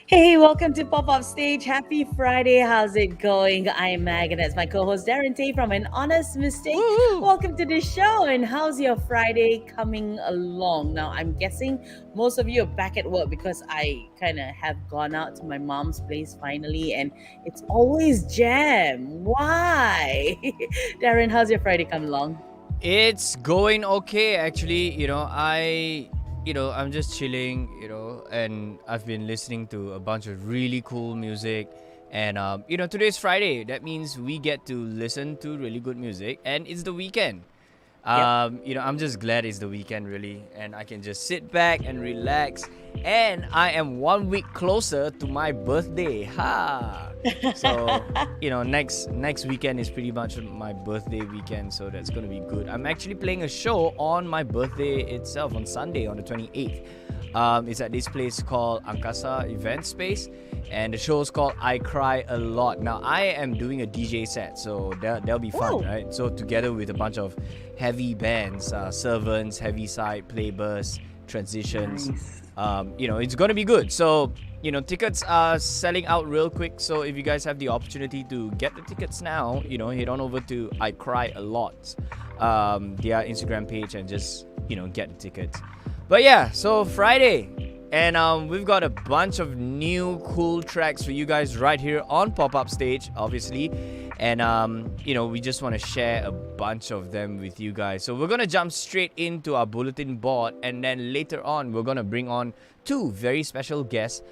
Hey, welcome to Pop Up Stage. Happy Friday. How's it going? I'm Mag, and that's my co-host Darren Tay from An Honest Mistake. Woo! Welcome to the show. And how's your Friday coming along? Now, I'm guessing most of you are back at work because I kind of have gone out to my mom's place finally, and it's always jam. Why? Darren, how's your Friday coming along? It's going okay actually. I'm just chilling, and I've been listening to a bunch of really cool music. And today's Friday. That means we get to listen to really good music, and it's the weekend. Yep. I'm just glad it's the weekend, really, and I can just sit back and relax. And I am 1 week closer to my birthday. Ha! So, next weekend is pretty much my birthday weekend, so that's gonna be good. I'm actually playing a show on my birthday itself on Sunday, on the 28th. It's at this place called Angkasa Event Space, and the show is called I Cry a Lot. Now, I am doing a DJ set, so that'll be fun, Whoa. right? So together with a bunch of heavy bands, Servants, Heavy Side, Playbus, Transitions. Nice. It's gonna be good. So, tickets are selling out real quick. So if you guys have the opportunity to get the tickets now, head on over to I Cry a Lot, their Instagram page, and just get the tickets. But yeah, so Friday, and we've got a bunch of new cool tracks for you guys right here on Pop-Up Stage, obviously. And we just want to share a bunch of them with you guys. So we're gonna jump straight into our bulletin board, and then later on we're gonna bring on two very special guests,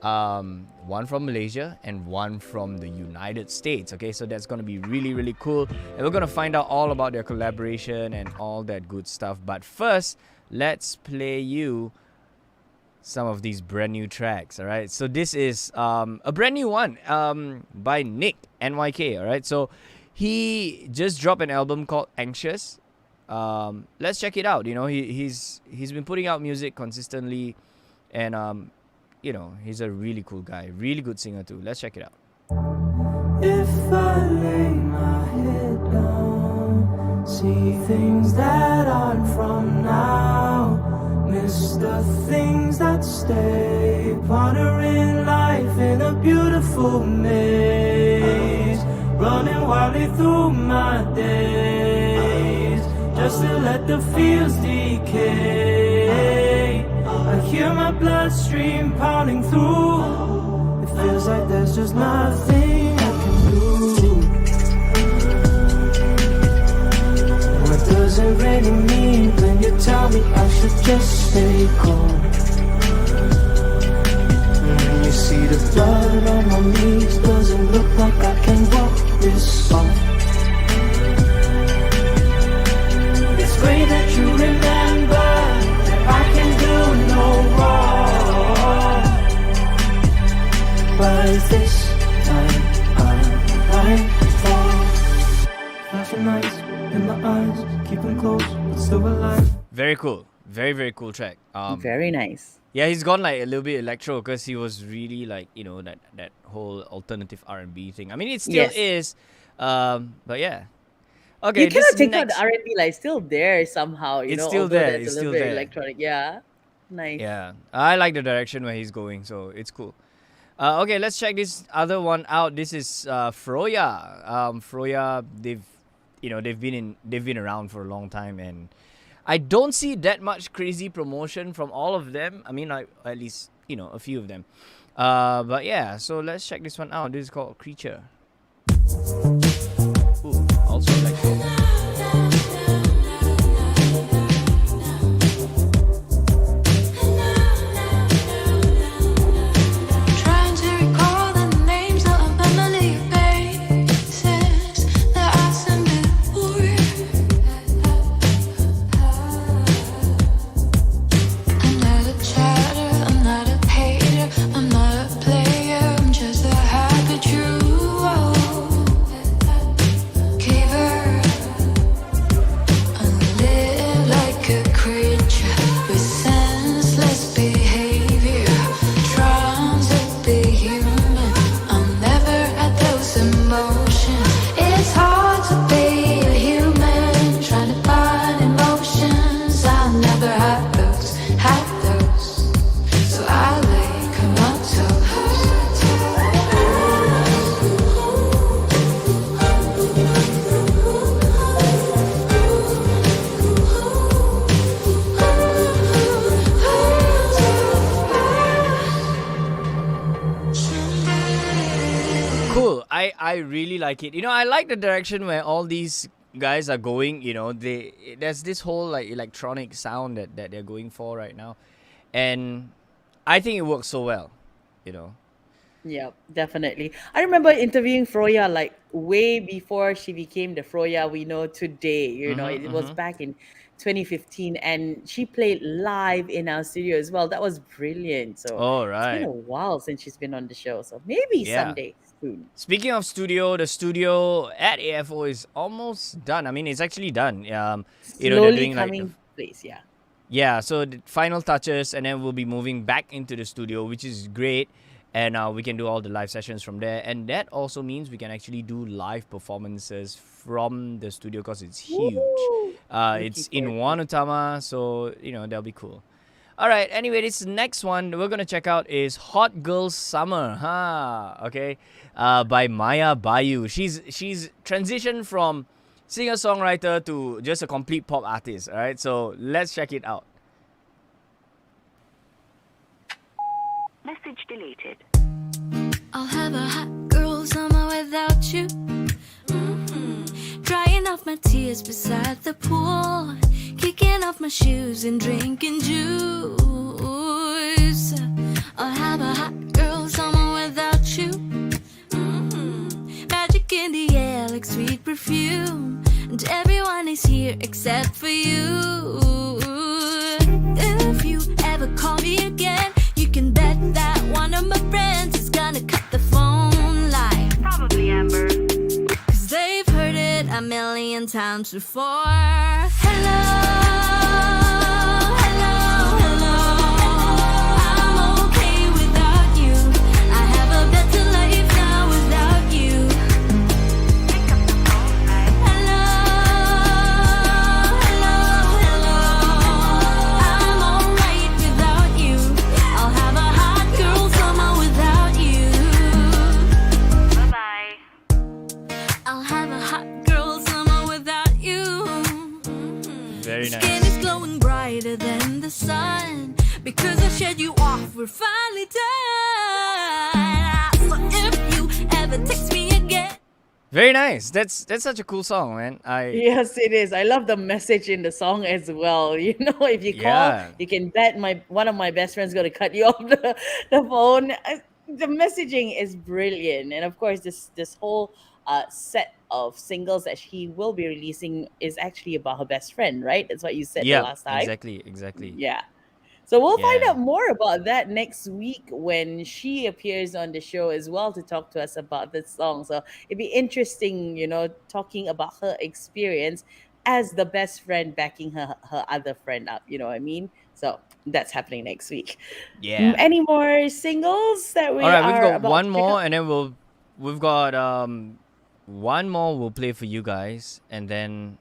one from Malaysia and one from the United States. Okay, so that's gonna be really, really cool, and we're gonna find out all about their collaboration and all that good stuff. But first, let's play you some of these brand new tracks. All right, so this is a brand new one by Nick NYK. All right, so he just dropped an album called Anxious. Let's check it out. He's been putting out music consistently, and he's a really cool guy, really good singer too. Let's check it out. If I lay my head down, see things that aren't from now, miss the things that stay, pondering life in a beautiful maze, running wildly through my days, just to let the feels decay. I hear my bloodstream pounding through. It feels like there's just nothing I can do. What does it really mean when you tell me I should just stay calm? When you see the blood on my knees, doesn't look like I can walk this far. It's great that you remember that I can do no wrong, but this time I fall. Flashing lights in my eyes, keep them close, but still alive. Very cool, very, very cool track. Very nice. Yeah, he's gone like a little bit electro because he was really like that whole alternative R&B thing. I mean, it still Yes. is, but yeah. Okay, You cannot this take out next. the R&B, like still there somehow, It's still although there. that's It's a little still bit there. electronic. Yeah. Nice. Yeah, I like the direction where he's going, so it's cool. Okay, let's check this other one out. This is Froya. Froya, they've been around for a long time, and I don't see that much crazy promotion from all of them. I mean, like at least a few of them. But yeah, so let's check this one out. This is called Creature. Ooh, also electro. Trying to recall the names of familiar faces that I've seen before. I'm not a chatter, I'm not a hater, I'm not a player, I'm just a happy true giver. I really like it. I like the direction where all these guys are going. There's this whole like electronic sound that they're going for right now, and I think it works so well. You know. Yeah, definitely. I remember interviewing Froya like way before she became the Froya we know today. It was Mm-hmm. back in 2015, and she played live in our studio as well. That was brilliant. So All it's been right. a while since she's been on the show. So maybe Yeah. someday soon. Speaking of studio, the studio at AFO is almost done. I mean, it's actually done. They're Slowly doing like the coming place. Yeah. yeah, so the final touches, and then we'll be moving back into the studio, which is great. And we can do all the live sessions from there. And that also means we can actually do live performances from the studio because it's huge. Woo! Looking It's in forward to it. Wanutama, so, that'll be cool. All right, anyway, this next one we're going to check out is Hot Girl Summer, okay, by Maya Bayu. She's transitioned from singer-songwriter to just a complete pop artist, all right? So let's check it out. Message deleted. I'll have a hot girl summer without you. Drying off my tears beside the pool, kicking off my shoes and drinking juice. I'll have a hot girl summer without you. Magic in the air like sweet perfume, and everyone is here except for you. If you ever call me again, you can bet that one of my friends is gonna cut the phone line. Probably Amber. Cause they've heard it a million times before. Hello, hello, hello. I'm okay without you. I have a better life now without you. Pick up the phone, right? Hello, hello, hello. I'm alright without you. I'll have a hot girl summer without you. Bye-bye. I'll have a hot girl summer without you. Very Skin nice. is glowing brighter than the sun. Because I shed you off, we're finally done. So if you ever text me again, Very nice. That's such a cool song, man. Yes, it is. I love the message in the song as well. If you call, Yeah. you can bet one of my best friends going to cut you off the phone. The messaging is brilliant, and of course, this whole set of singles that she will be releasing is actually about her best friend, right? That's what you said the Yeah, last time. exactly. Yeah. So we'll find Yeah. out more about that next week when she appears on the show as well to talk to us about this song. So it'd be interesting, talking about her experience as the best friend backing her other friend up. You know what I mean? So that's happening next week. Yeah. Any more singles that we All right, we've are got about one to check more, out? and then we've got one more we'll play for you guys, and then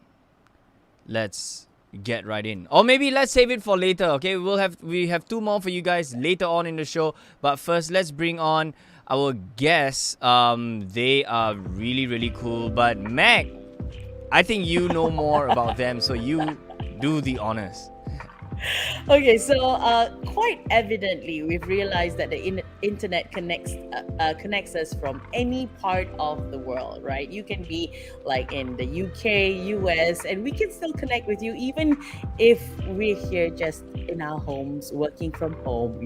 let's get right in. Or maybe let's save it for later, okay? We have two more for you guys later on in the show. But first, let's bring on our guests. They are really, really cool. But Mac, I think you know more about them, so you do the honors. Okay, so quite evidently, we've realized that the internet connects us from any part of the world, right? You can be like in the UK, US, and we can still connect with you even if we're here just in our homes, working from home.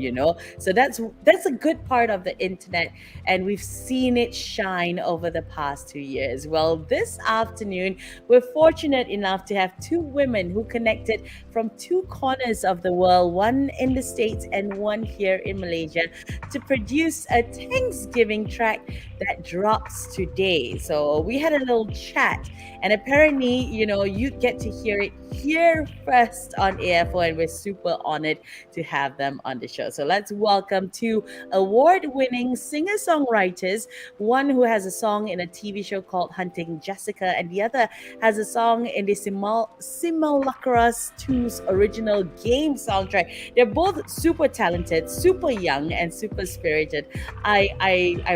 So that's a good part of the internet, and we've seen it shine over the past 2 years. Well, this afternoon, we're fortunate enough to have two women who connected from two corners of the world, one in the States and one here in Malaysia, to produce a Thanksgiving track that drops today. So we had a little chat, and apparently, you'd get to hear it here first on AFO, and we're super honored to have them on the show. So let's welcome two award-winning singer-songwriters, one who has a song in a TV show called Hunting Jessica, and the other has a song in the Simulacrus 2's original game soundtrack. They're both super talented, super young, and super spirited. I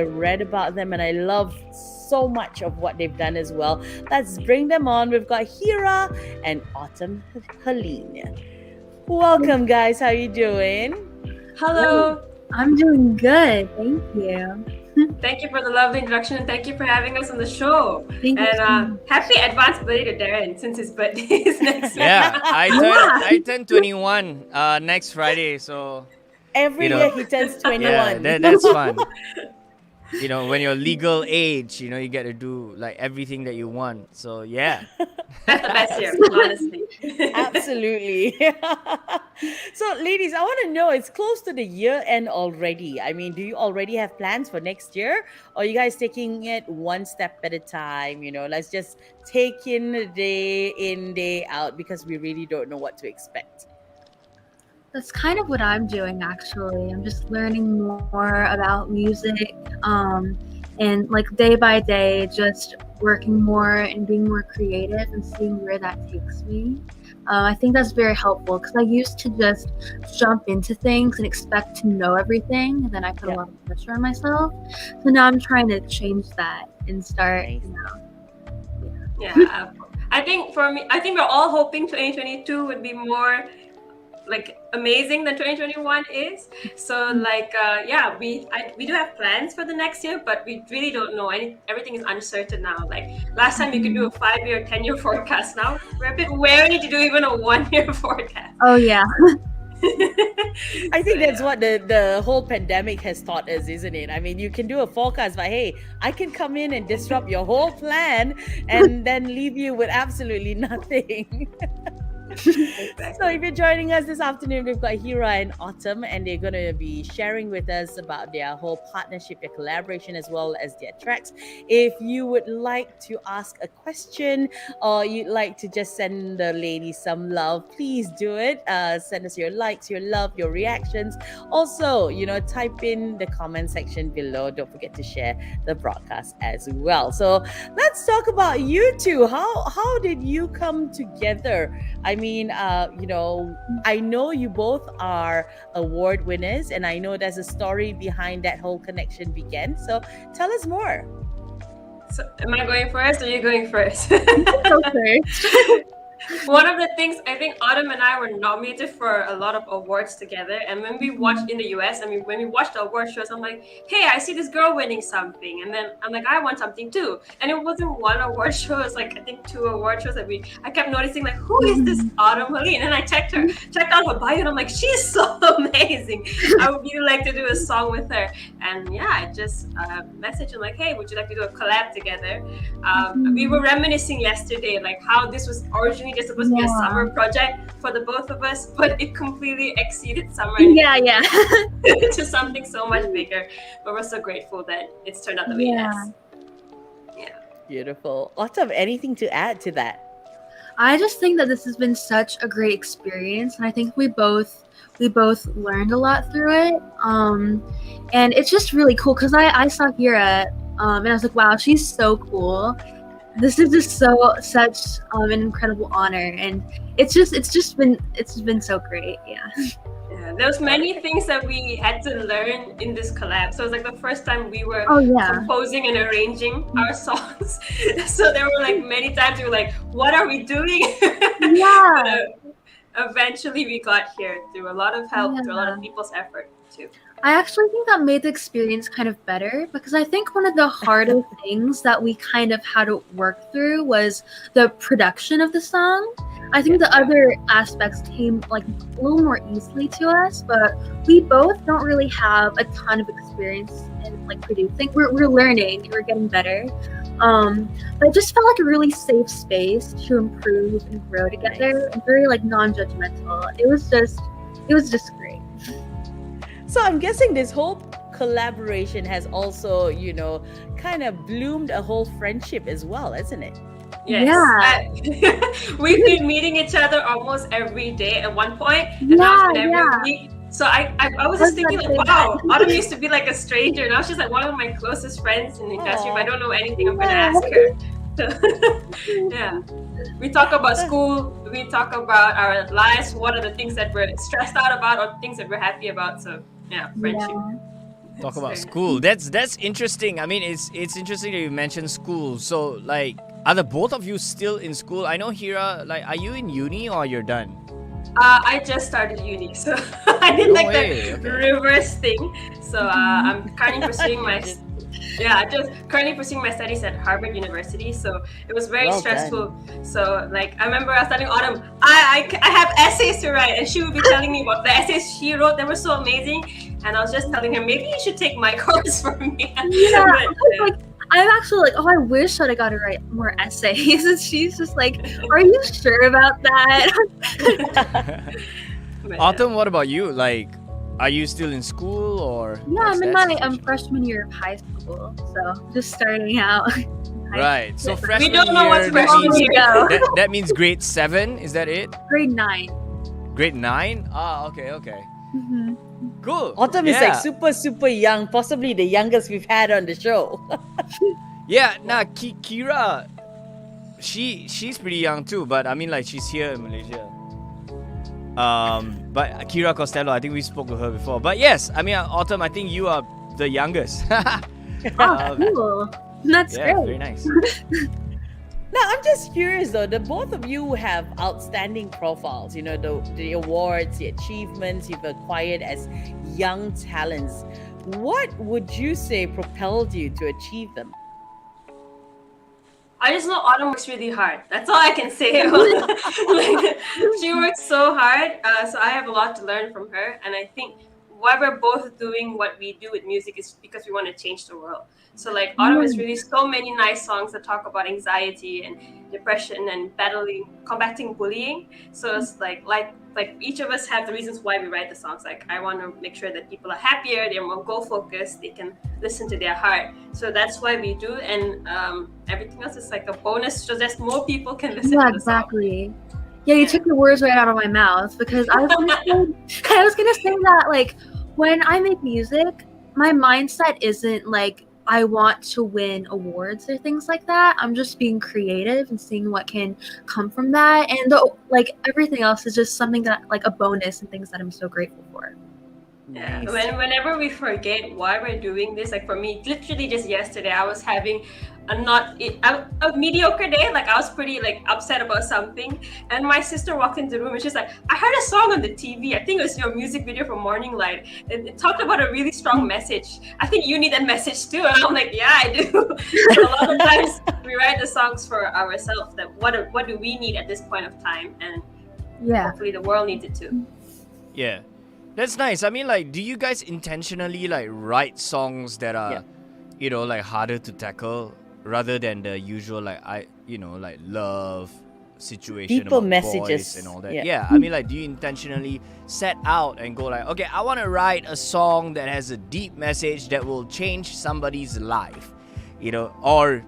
read about them, and I love so much of what they've done as well. Let's bring them on. We've got Heerraa and Autumn Helene. Welcome, guys. How you doing? Hello. I'm doing good. Thank you. Thank you for the lovely introduction and thank you for having us on the show. Thank you so And much. happy advance birthday to Darren since his birthday is next week. Yeah, I turn 21 next Friday, so Every you know, year he turns 21. yeah, that's fun. When you're legal age, you get to do like everything that you want. So yeah. That's the best year, honestly. Absolutely. So, ladies, I want to know, it's close to the year end already. I mean, do you already have plans for next year? Or are you guys taking it one step at a time? Let's just take in, day out, because we really don't know what to expect. That's kind of what I'm doing actually. I'm just learning more about music, and like day by day, just working more and being more creative and seeing where that takes me. I think that's very helpful because I used to just jump into things and expect to know everything, and then I put Yeah. a lot of pressure on myself. So now I'm trying to change that and start, Nice. Yeah. I think for me, I think we're all hoping 2022 would be more like amazing than 2021 is. So yeah, we do have plans for the next year, but we really don't know. Everything is uncertain now. Like last time you could do a 5-year, 10-year forecast. Now we're a bit wary to do even a 1-year forecast. Oh yeah. I think that's what the whole pandemic has taught us, isn't it? I mean, you can do a forecast, but hey, I can come in and disrupt your whole plan and then leave you with absolutely nothing. So if you're joining us this afternoon, we've got Heerraa and Autumn, and they're going to be sharing with us about their whole partnership, their collaboration, as well as their tracks. If you would like to ask a question or you'd like to just send the ladies some love, please do it. Send us your likes, your love, your reactions. Also, type in the comment section below. Don't forget to share the broadcast as well. So let's talk about you two. How did you come together? I mean, I know you both are award winners, and I know there's a story behind that whole connection began. So tell us more. So am I going first or are you going first? Go first. One of the things, I think Autumn and I were nominated for a lot of awards together. And when we watched in the US, when we watched the award shows, I'm like, hey, I see this girl winning something. And then I'm like, I want something too. And it wasn't one award show, it's like, I think 2 award shows that I kept noticing, like, who is this Autumn Helene? And I checked out her bio, and I'm like, she's so amazing. I would really like to do a song with her. And yeah, I just messaged him like, hey, would you like to do a collab together? We were reminiscing yesterday, like how this was originally just supposed to be a summer project for the both of us, but it completely exceeded summer Yeah. to something so much bigger. But we're so grateful that it's turned out the way it has. Yeah. Beautiful. Autumn, anything to add to that? I just think that this has been such a great experience, and I think we both learned a lot through it. And it's just really cool because I saw Heerraa, and I was like, wow, she's so cool. This is just such an incredible honor, and it's just been so great. Yeah. Yeah, there was many things that we had to learn in this collab. So it was like the first time we were composing and arranging our songs. So there were like many times we were like, what are we doing? Yeah. Eventually we got here through a lot of help, through a lot of people's effort too. I actually think that made the experience kind of better because I think one of the hardest things that we kind of had to work through was the production of the song. I think the other aspects came like a little more easily to us, but we both don't really have a ton of experience in like producing. We're learning, we're getting better. But it just felt like a really safe space to improve and grow together and very like non-judgmental. It was just great. So I'm guessing this whole collaboration has also, kind of bloomed a whole friendship as well, isn't it? Yes. Yeah. We've been meeting each other almost every day at one point, and now it's been every week. So I was just thinking, like, wow, Autumn used to be like a stranger. Now she's like one of my closest friends in the industry. If I don't know anything, I'm gonna ask her. Yeah. We talk about school, we talk about our lives, what are the things that we're stressed out about or things that we're happy about. So yeah, friendship. Talk about school. That's interesting. I mean, it's interesting that you mentioned school. So like, are the both of you still in school? I know Heerraa, like, are you in uni or you're done? I just started uni, so I did the reverse thing. So I'm currently pursuing my yeah, just currently pursuing my studies at Harvard University, so it was very Well stressful. So like I remember I was telling Autumn, I have essays to write, and she would be telling me what the essays she wrote. They were so amazing, and I was just telling her maybe you should take my course for me. Yeah, But, I was like, I'm actually like, oh, I wish that I got to write more essays. And she's just like, are you sure about that? but, Autumn, what about you? Like, are you still in school or? Yeah, what's I'm in that my situation? freshman year of high school, so just starting out. Right. So freshman we don't know what's year, that freshman means, year. that means grade 7. Is that it? Grade 9. Grade 9? Ah, okay. Hmm. Cool. Autumn is Yeah. like super young, possibly the youngest we've had on the show. Yeah, nah, Kira, she's pretty young too, but I mean like she's here in Malaysia. But Kira Costello, I think we spoke to her before. But yes, I mean Autumn, I think you are the youngest. Oh, cool. That's Yeah, great. very nice. Now, I'm just curious though, the both of you have outstanding profiles, you know, the awards, the achievements you've acquired as young talents. What would you say propelled you to achieve them? I just know Autumn works really hard. That's all I can say. Like, she works so hard. So I have a lot to learn from her. And I think why we're both doing what we do with music is because we want to change the world. So like Autumn has released so many nice songs that talk about anxiety and depression and combating bullying. So it's like each of us have the reasons why we write the songs. Like I want to make sure that people are happier, they're more goal focused, they can listen to their heart. So that's why we do, and everything else is like a bonus, so that more people can listen Yeah, to the song. exactly. Yeah, you took the words right out of my mouth because I was gonna say that like when I make music, my mindset isn't like I want to win awards or things like that. I'm just being creative and seeing what can come from that, and like everything else is just something that like a bonus and things that I'm so grateful for. Yeah. Nice. Whenever we forget why we're doing this, like for me, literally just yesterday, I was having a mediocre day. Like I was pretty like upset about something, and my sister walked into the room and she's like, "I heard a song on the TV. I think it was your music video for Morning Light. It talked about a really strong message. I think you need that message too." And I'm like, "Yeah, I do." So a lot of times we write the songs for ourselves. That what do we need at this point of time, and Yeah. hopefully the world needs it too. Yeah. That's nice. I mean, like, do you guys intentionally like write songs that are, you know, like harder to tackle rather than the usual like love situation, Deeper about messages. boys and all that? Yeah. Yeah. I mean, like, do you intentionally set out and go like, okay, I want to write a song that has a deep message that will change somebody's life, you know, or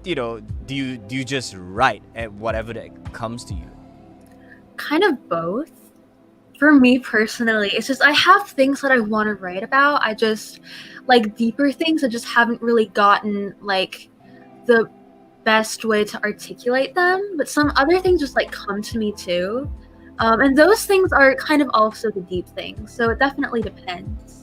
you know, do you just write at whatever that comes to you? Kind of both. For me personally, it's just I have things that I want to write about. I just like deeper things. I just haven't really gotten like the best way to articulate them. But some other things just like come to me too, and those things are kind of also the deep things. So it definitely depends.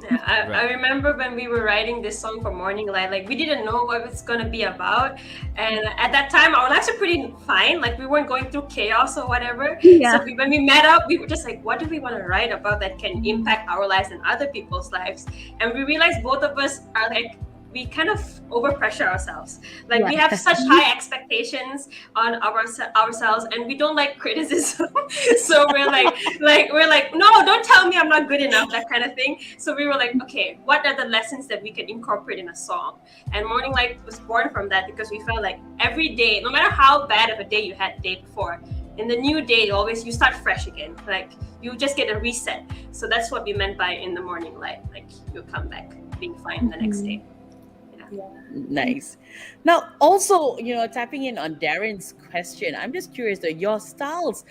Yeah, I Right. remember when we were writing this song for Morning Light, like we didn't know what it's gonna be about, and at that time our lives were pretty fine. Like we weren't going through chaos or whatever. Yeah. So when we met up, we were just like, what do we want to write about that can impact our lives and other people's lives? And we realized both of us are like, we kind of overpressure ourselves. Like we have such high expectations on ourselves, and we don't like criticism. So we're like, no, don't tell me I'm not good enough, that kind of thing. So we were like, okay, what are the lessons that we can incorporate in a song? And Morning Light was born from that because we felt like every day, no matter how bad of a day you had the day before, in the new day, you start fresh again. Like you just get a reset. So that's what we meant by in the Morning Light. Like you'll come back being fine the next day. Nice. Now, also, you know, tapping in on Darren's question, I'm just curious though, your styles,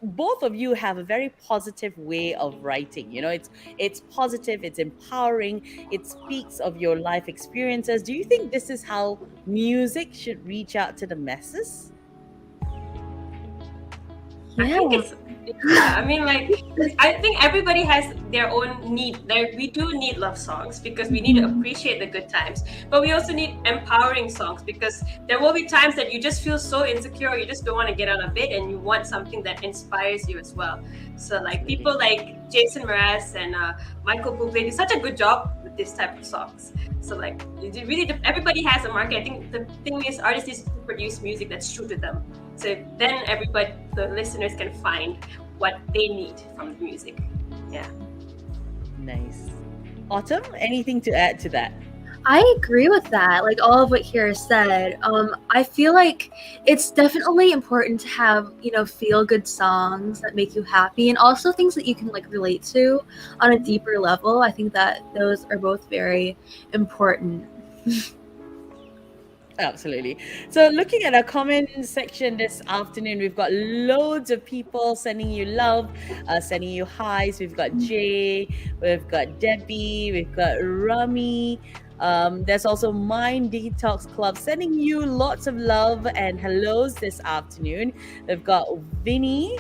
both of you have a very positive way of writing. You know, it's positive, it's empowering, it speaks of your life experiences. Do you think this is how music should reach out to the masses? I think I mean, like, I think everybody has their own need. Like, we do need love songs because we need to appreciate the good times, but we also need empowering songs because there will be times that you just feel so insecure, you just don't want to get out of bed, and you want something that inspires you as well. So, like, people like Jason Mraz and Michael Bublé do such a good job with this type of songs. So like, it really, everybody has a market. I think the thing is, artists need to produce music that's true to them. So then everybody, the listeners, can find what they need from the music. Yeah. Nice. Autumn, anything to add to that? I agree with that. Like all of what Heerraa said. I feel like it's definitely important to have, feel good songs that make you happy, and also things that you can like relate to on a deeper level. I think that those are both very important. Absolutely. So, looking at our comment section this afternoon, we've got loads of people sending you love, sending you highs. We've got Jay, we've got Debbie, we've got Rami. There's also Mind Detox Club sending you lots of love and hellos this afternoon. We've got Vinny,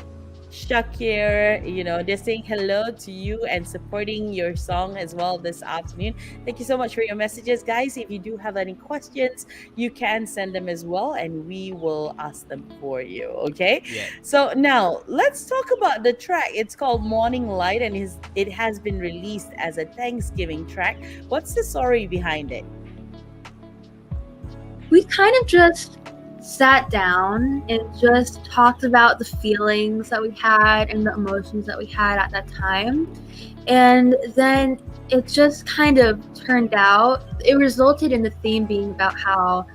Shakir, they're saying hello to you and supporting your song as well this afternoon. Thank you so much for your messages, guys. If you do have any questions, you can send them as well, and we will ask them for you. Okay. Yeah. So now let's talk about the track. It's called Morning Light, and it has been released as a Thanksgiving track. What's the story behind it? We kind of just sat down and just talked about the feelings that we had and the emotions that we had at that time. And then it just kind of turned out, it resulted in the theme being about how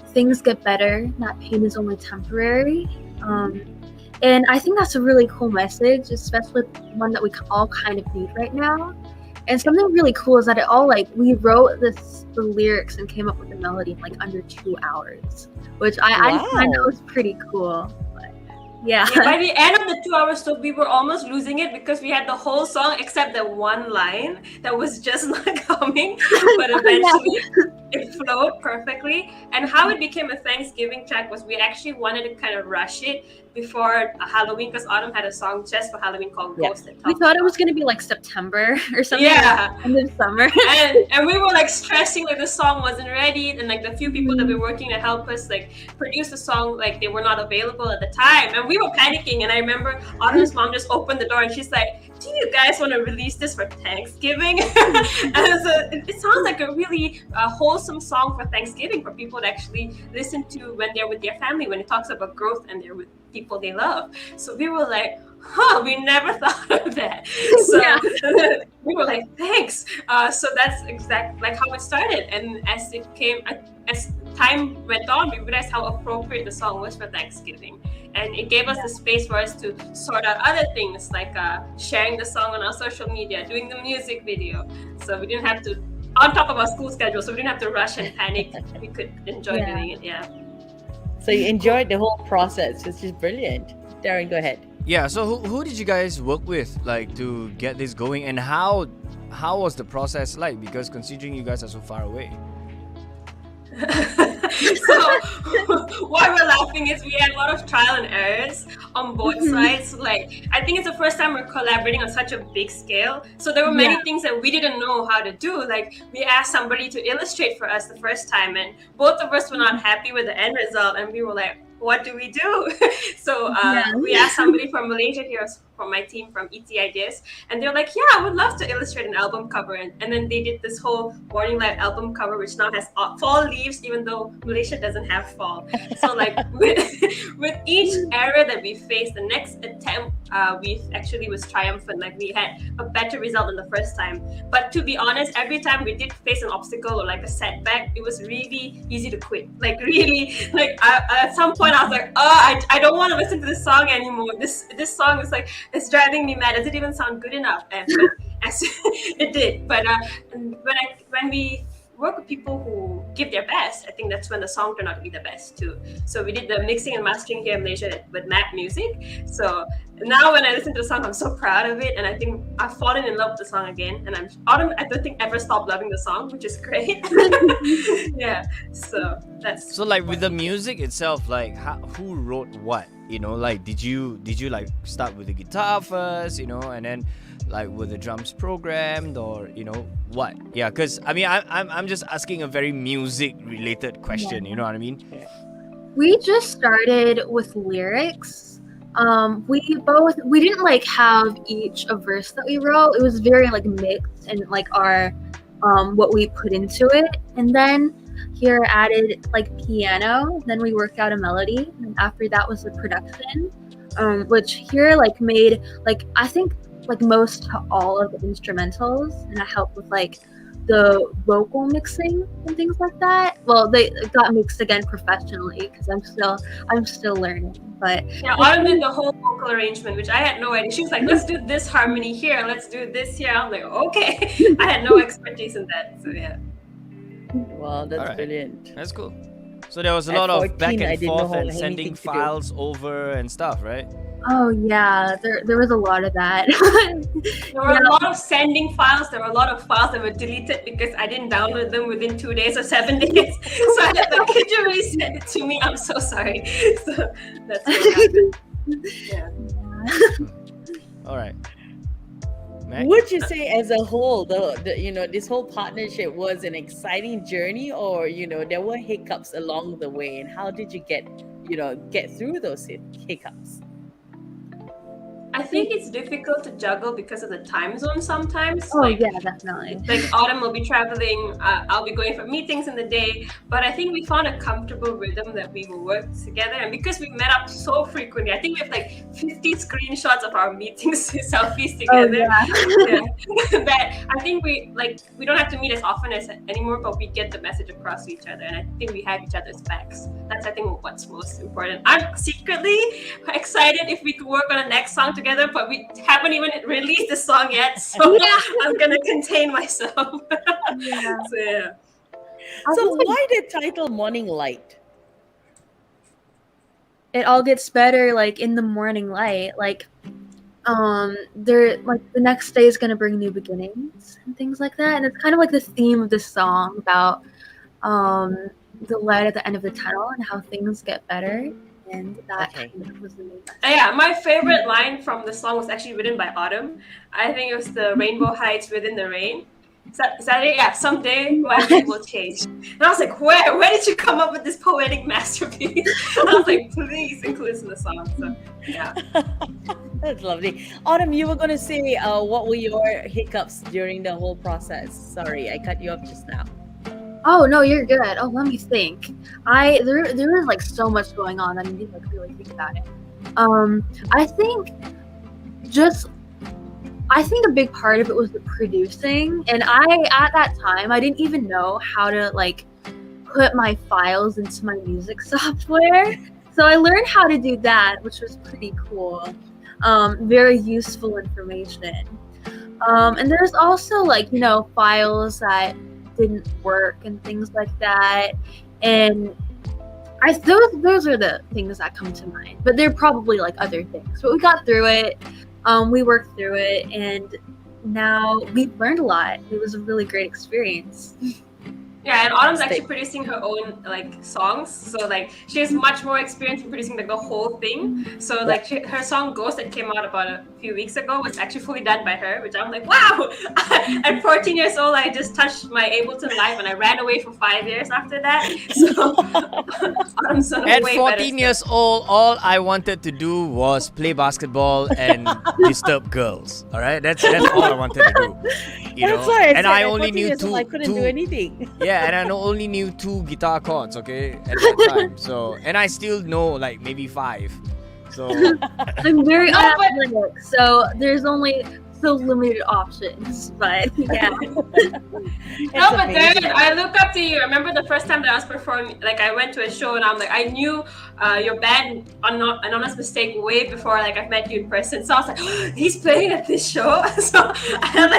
things get better, that pain is only temporary. And I think that's a really cool message, especially one that we all kind of need right now. And something really cool is that we wrote the lyrics and came up with the melody in like under 2 hours, which I find that was pretty cool. But, yeah. By the end of the 2 hours, so we were almost losing it because we had the whole song except the one line that was just not coming, but eventually it flowed perfectly. And how it became a Thanksgiving track was we actually wanted to kind of rush it before Halloween, because Autumn had a song just for Halloween called Ghost. We thought it was going to be like September or something. Yeah. Like end of summer. and we were like stressing like the song wasn't ready, and like the few people that were working to help us like produce the song, like they were not available at the time, and we were panicking. And I remember Autumn's mom just opened the door and she's like, "Do you guys want to release this for Thanksgiving?" And it sounds like a really wholesome song for Thanksgiving, for people to actually listen to when they're with their family, when it talks about growth and they're with people they love. So we were like, we never thought of that. So we were like, thanks. So that's exactly like how it started. And as time went on, we realized how appropriate the song was for Thanksgiving. And it gave us the space for us to sort out other things, like sharing the song on our social media, doing the music video. So we didn't have to, on top of our school schedule, so we didn't have to rush and panic. We could enjoy doing it, So you enjoyed the whole process, which is brilliant. Darren, go ahead. Yeah, so who did you guys work with like to get this going, and how was was like? Because considering you guys are so far away. So why we're laughing is we had a lot of trial and errors on both sides. Like, I think it's the first time we're collaborating on such a big scale. So there were many things that we didn't know how to do. Like, we asked somebody to illustrate for us the first time, and both of us were not happy with the end result, and we were like, what do we do? So we asked somebody from Malaysia here, from my team from ET Ideas, and they're like, yeah, I would love to illustrate an album cover. And then they did this whole Morning Light album cover, which now has fall leaves, even though Malaysia doesn't have fall. So like with each era that we faced, the next attempt we actually was triumphant. Like, we had a better result than the first time. But to be honest, every time we did face an obstacle or like a setback, it was really easy to quit. Like, really, like at some point I was like, I don't want to listen to this song anymore. This song is like, it's driving me mad. Does it even sound good enough? And it did. But when we work with people who give their best, I think that's when the song turned out to be the best too. So we did the mixing and mastering here in Malaysia with Map Music. So now when I listen to the song, I'm so proud of it, and I think I've fallen in love with the song again. And I don't think ever stopped loving the song, which is great. Yeah. So that's So like with the music itself, like who wrote what? You know, like did you like start with the guitar first, and then like were the drums programmed, or what? Yeah, because I mean I'm just asking a very music related question. You know what I mean? We just started with lyrics. we didn't like have each a verse that we wrote. It was very like mixed and like our what we put into it, and then here added like piano. Then we worked out a melody, and after that was the production, which here like made like I think like most to all of the instrumentals, and I helped with like the vocal mixing and things like that. Well, they got mixed again professionally because I'm still learning. But Yeah, Autumn did the whole vocal arrangement, which I had no idea. She was like, let's do this harmony here, let's do this here. I'm like, okay. I had no expertise in that. So yeah. Wow, that's Alright. brilliant. That's cool. So there was a At lot of 14, back I and didn't know forth and anything sending to do. files over and stuff, right? oh yeah, there was a lot of that. There were a lot of sending files. There were a lot of files that were deleted because I didn't download them within 2 days or 7 days. So I had like, could you really send it to me? I'm so sorry. So that's what happened. Yeah. All right. Mac? Would you say, as a whole, the this whole partnership was an exciting journey, or there were hiccups along the way, and how did you get through those hiccups? I think it's difficult to juggle because of the time zone sometimes. Oh yeah, definitely. Like Autumn will be traveling, I'll be going for meetings in the day, but I think we found a comfortable rhythm that we will work together. And because we met up so frequently, I think we have like 50 screenshots of our meetings, selfies together. Yeah. That I think we don't have to meet as often as anymore, but we get the message across to each other, and I think we have each other's backs. That's I think what's most important. I'm secretly excited if we could work on a next song together, but we haven't even released the song yet, so I'm gonna contain myself. Yeah. So yeah. So why the title Morning Light? It all gets better like in the morning light. Like there like the next day is gonna bring new beginnings and things like that. And it's kind of like the theme of the song about the light at the end of the tunnel and how things get better. And that Okay. kind of was the main message. Yeah, my favorite line from the song was actually written by Autumn. I think it was the rainbow hides within the rain. Yeah, someday my life will change. And I was like, where did you come up with this poetic masterpiece? And I was like, please include this in the song. So yeah. That's lovely. Autumn, you were going to say what were your hiccups during the whole process? Sorry, I cut you off just now. Oh no, you're good. Oh, let me think. There was like so much going on that I didn't like really think about it. I think a big part of it was the producing, and at that time I didn't even know how to like put my files into my music software. So I learned how to do that, which was pretty cool. Very useful information. And there's also like files that didn't work and things like that, and those are the things that come to mind, but they're probably like other things, but we got through it. We worked through it, and now we've learned a lot. It was a really great experience. Yeah, and Autumn's actually producing her own like songs, so like she has much more experience in producing like the whole thing. So like her song "Ghost" that came out about a few weeks ago was actually fully done by her, which I'm like, wow! At 14 years old, I just touched my Ableton Live, and I ran away for 5 years after that. So Autumn's done At way 14 better years old, all I wanted to do was play basketball and disturb girls. All right, that's all I wanted to do. That's why and I only knew two. I couldn't do anything. Yeah, and I only knew 2 guitar chords. Okay, at that time. So, and I still know like maybe 5. So I'm very No, but- athletic, so there's only so limited options, but yeah. No, but Darren, I look up to you. I remember the first time that I was performing, like I went to a show and I'm like, I knew your band, Anonymous Mistake, way before like I've met you in person. So I was like, oh, he's playing at this show. So I had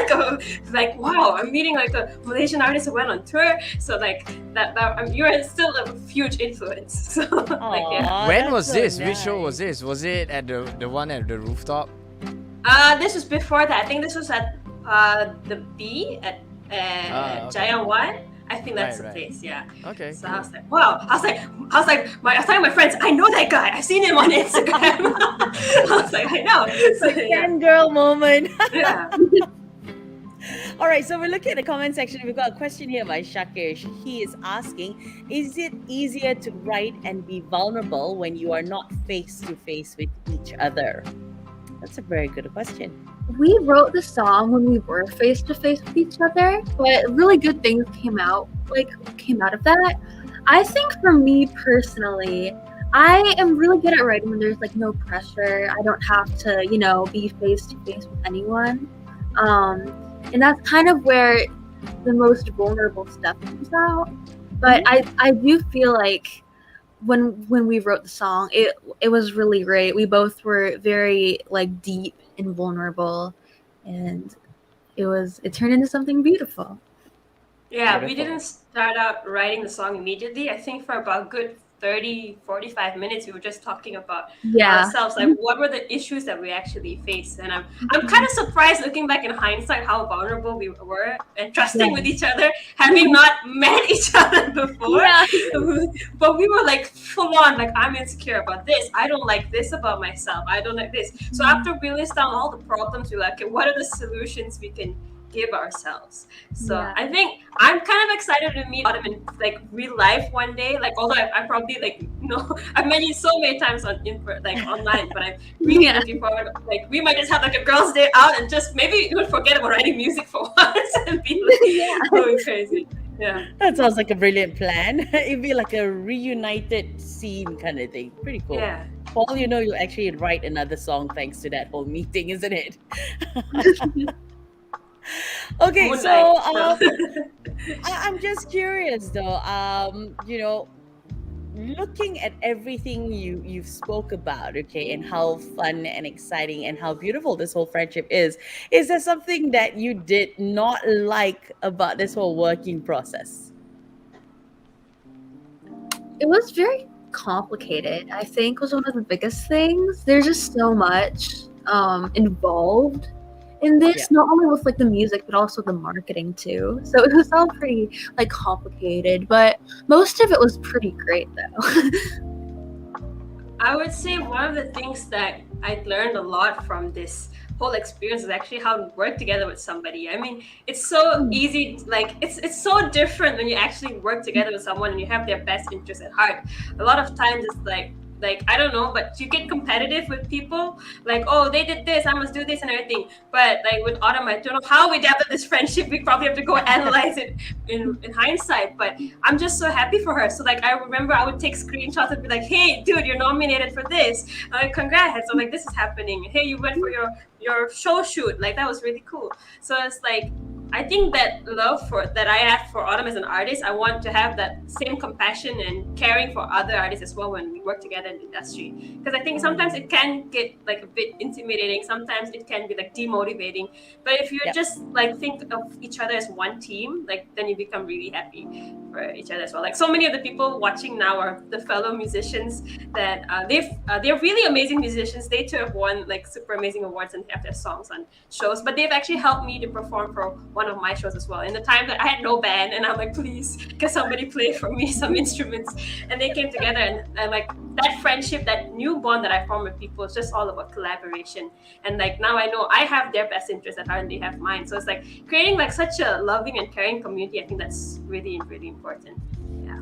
like wow, I'm meeting like a Malaysian artist who went on tour. So like that you're still a huge influence. So like yeah. when was so this? Which nice. show was this? Was it at the one at the rooftop? This was before that. I think this was at the B at okay. Giant One. I think that's Right, the right. place. Yeah. Okay. So I was like, wow. I was telling my friends, I know that guy. I've seen him on Instagram. I was like, I know. So, yeah. Fangirl moment. Yeah. All right, so we're looking at the comment section. We've got a question here by Shakir. He is asking, is it easier to write and be vulnerable when you are not face to face with each each other? That's a very good question. We wrote the song when we were face to face with each other, but really good things came out of that. I think for me personally, I am really good at writing when there's like no pressure. I don't have to, be face to face with anyone. Um, and that's kind of where the most vulnerable stuff comes out. But I do feel like when we wrote the song, it was really great. We both were very like deep and vulnerable, and it turned into something beautiful. Yeah, we Beautiful. didn't start out writing the song immediately. I think for about a good 30, 45 minutes, we were just talking about Yeah. ourselves, like what were the issues that we actually faced. And I'm kind of surprised looking back in hindsight how vulnerable we were and trusting with each other, having not met each other before. Yeah. But we were like full on, like I'm insecure about this. I don't like this about myself. I don't like this. So after we list down all the problems, we're like, okay, what are the solutions we can give ourselves? So Yeah. I think I'm kind of excited to meet Autumn in like real life one day. Like although I probably like I've met you so many times online, but I'm really Yeah. looking forward. Like we might just have like a girls' day out and just maybe even forget about writing music for once and be like going crazy. Yeah. That sounds like a brilliant plan. It'd be like a reunited scene kind of thing. Pretty cool. Yeah. Paul, you'll actually write another song thanks to that whole meeting, isn't it? Okay, so Moonlight. I'm just curious though. Looking at everything you've spoke about, okay, and how fun and exciting and how beautiful this whole friendship is there something that you did not like about this whole working process? It was very complicated, I think, was one of the biggest things. There's just so much involved in this, Yeah. not only with like the music but also the marketing too. So it was all pretty like complicated, but most of it was pretty great though. I would say one of the things that I learned a lot from this whole experience is actually how to work together with somebody. I mean, it's so easy, like it's so different when you actually work together with someone and you have their best interest at heart. A lot of times it's like I don't know, but you get competitive with people, like, oh, they did this, I must do this and everything. But like with Autumn, I don't know how we developed this friendship. We probably have to go analyze it in hindsight, but I'm just so happy for her. So like I remember I would take screenshots and be like, hey dude, you're nominated for this, like congrats. So like this is happening. Hey, you went for your show shoot, like that was really cool. So it's like I think that love that I have for Autumn as an artist, I want to have that same compassion and caring for other artists as well when we work together in the industry. Because I think sometimes it can get like a bit intimidating. Sometimes it can be like demotivating. But if you just like think of each other as one team, like then you become really happy for each other as well. Like so many of the people watching now are the fellow musicians that they're really amazing musicians. They too have won like super amazing awards and have their songs on shows. But they've actually helped me to perform for one of my shows as well. In the time that I had no band, and I'm like, please, can somebody play for me some instruments? And they came together, and like that friendship, that new bond that I formed with people, is just all about collaboration. And like now I know I have their best interests at heart, and they have mine. So it's like creating like such a loving and caring community. I think that's really, really important. Yeah.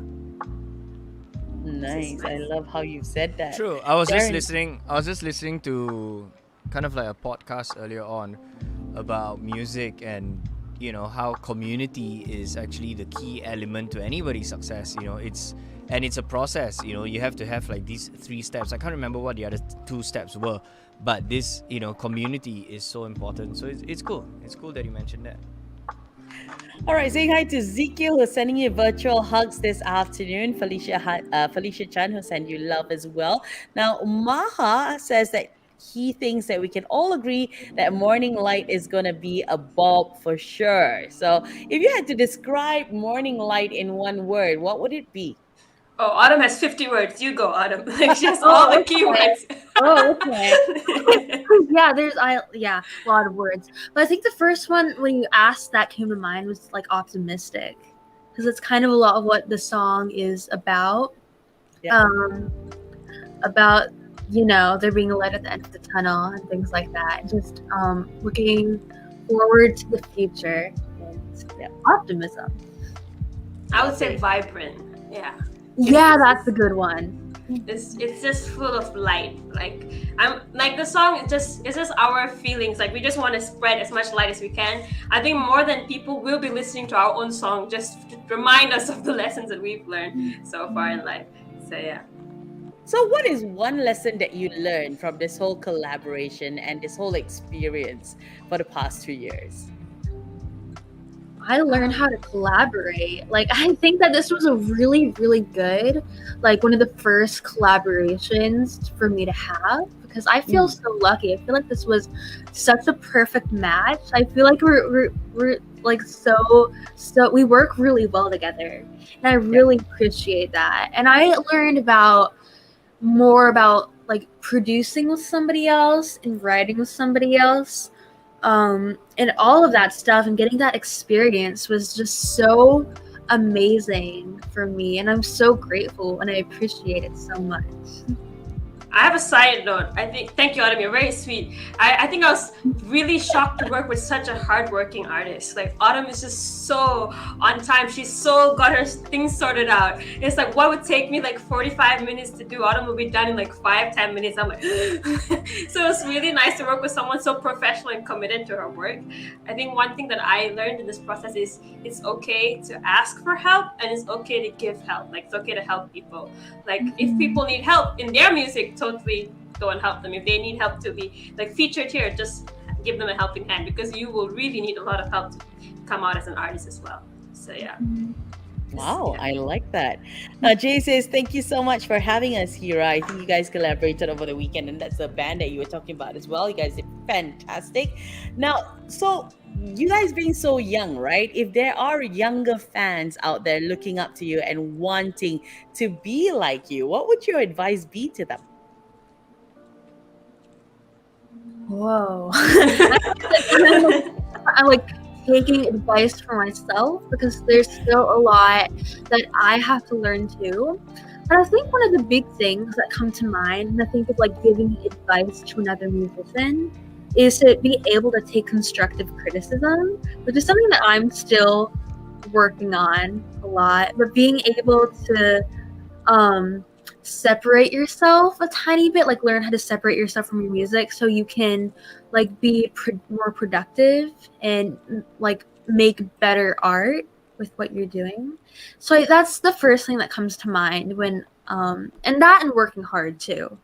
Nice. I love how you said that. True. I was just Darren. listening to kind of like a podcast earlier on about music and how community is actually the key element to anybody's success. It's a process. You have to have like these 3 steps. I can't remember what the other 2 steps were, but this community is so important. So it's cool. It's cool that you mentioned that. All right, saying hi to Ezekiel, who's sending you virtual hugs this afternoon. Felicia Chan, who sent you love as well. Now, Maha says that he thinks that we can all agree that Morning Light is going to be a bob for sure. So if you had to describe Morning Light in one word, what would it be? Oh, Autumn has 50 words. You go, Autumn. Like she has all the keywords. Oh, okay. Yeah, there's a lot of words. But I think the first one when you asked that came to mind was like optimistic, because it's kind of a lot of what the song is about. Yeah. About there being a light at the end of the tunnel and things like that. Just looking forward to the future and optimism. I would say vibrant. Yeah. Yeah, that's a good one. it's just full of light. Like I'm like the song it's just our feelings. Like we just want to spread as much light as we can. I think more than people will be listening to our own song just to remind us of the lessons that we've learned so far in life. So yeah. So, what is one lesson that you learned from this whole collaboration and this whole experience for the past 2 years? I learned how to collaborate. Like, I think that this was a really, really good, like, one of the first collaborations for me to have because I feel so lucky. I feel like this was such a perfect match. I feel like we're like so we work really well together, and I really appreciate that. And I learned about more about like producing with somebody else and writing with somebody else, and all of that stuff, and getting that experience was just so amazing for me, and I'm so grateful and I appreciate it so much. I have a side note. I think, thank you, Autumn. You're very sweet. I think I was really shocked to work with such a hardworking artist. Like Autumn is just so on time. She's so got her things sorted out. It's like what would take me like 45 minutes to do, Autumn will be done in like 5-10 minutes. I'm like, so it's really nice to work with someone so professional and committed to her work. I think one thing that I learned in this process is it's okay to ask for help and it's okay to give help. Like it's okay to help people. Like if people need help in their music, totally go and help them. If they need help to be like featured here, just give them a helping hand because you will really need a lot of help to come out as an artist as well. So yeah. Wow, Yeah. I like that. Jay says, thank you so much for having us here. I think you guys collaborated over the weekend, and that's the band that you were talking about as well. You guys did fantastic. Now, so you guys being so young, right? If there are younger fans out there looking up to you and wanting to be like you, what would your advice be to them? Whoa. I'm like taking advice for myself because there's still a lot that I have to learn too. But I think one of the big things that come to mind, and I think of like giving advice to another musician, is to be able to take constructive criticism, which is something that I'm still working on a lot. But being able to separate yourself a tiny bit, like learn how to separate yourself from your music so you can like be more productive and like make better art with what you're doing. So that's the first thing that comes to mind when and that and working hard too,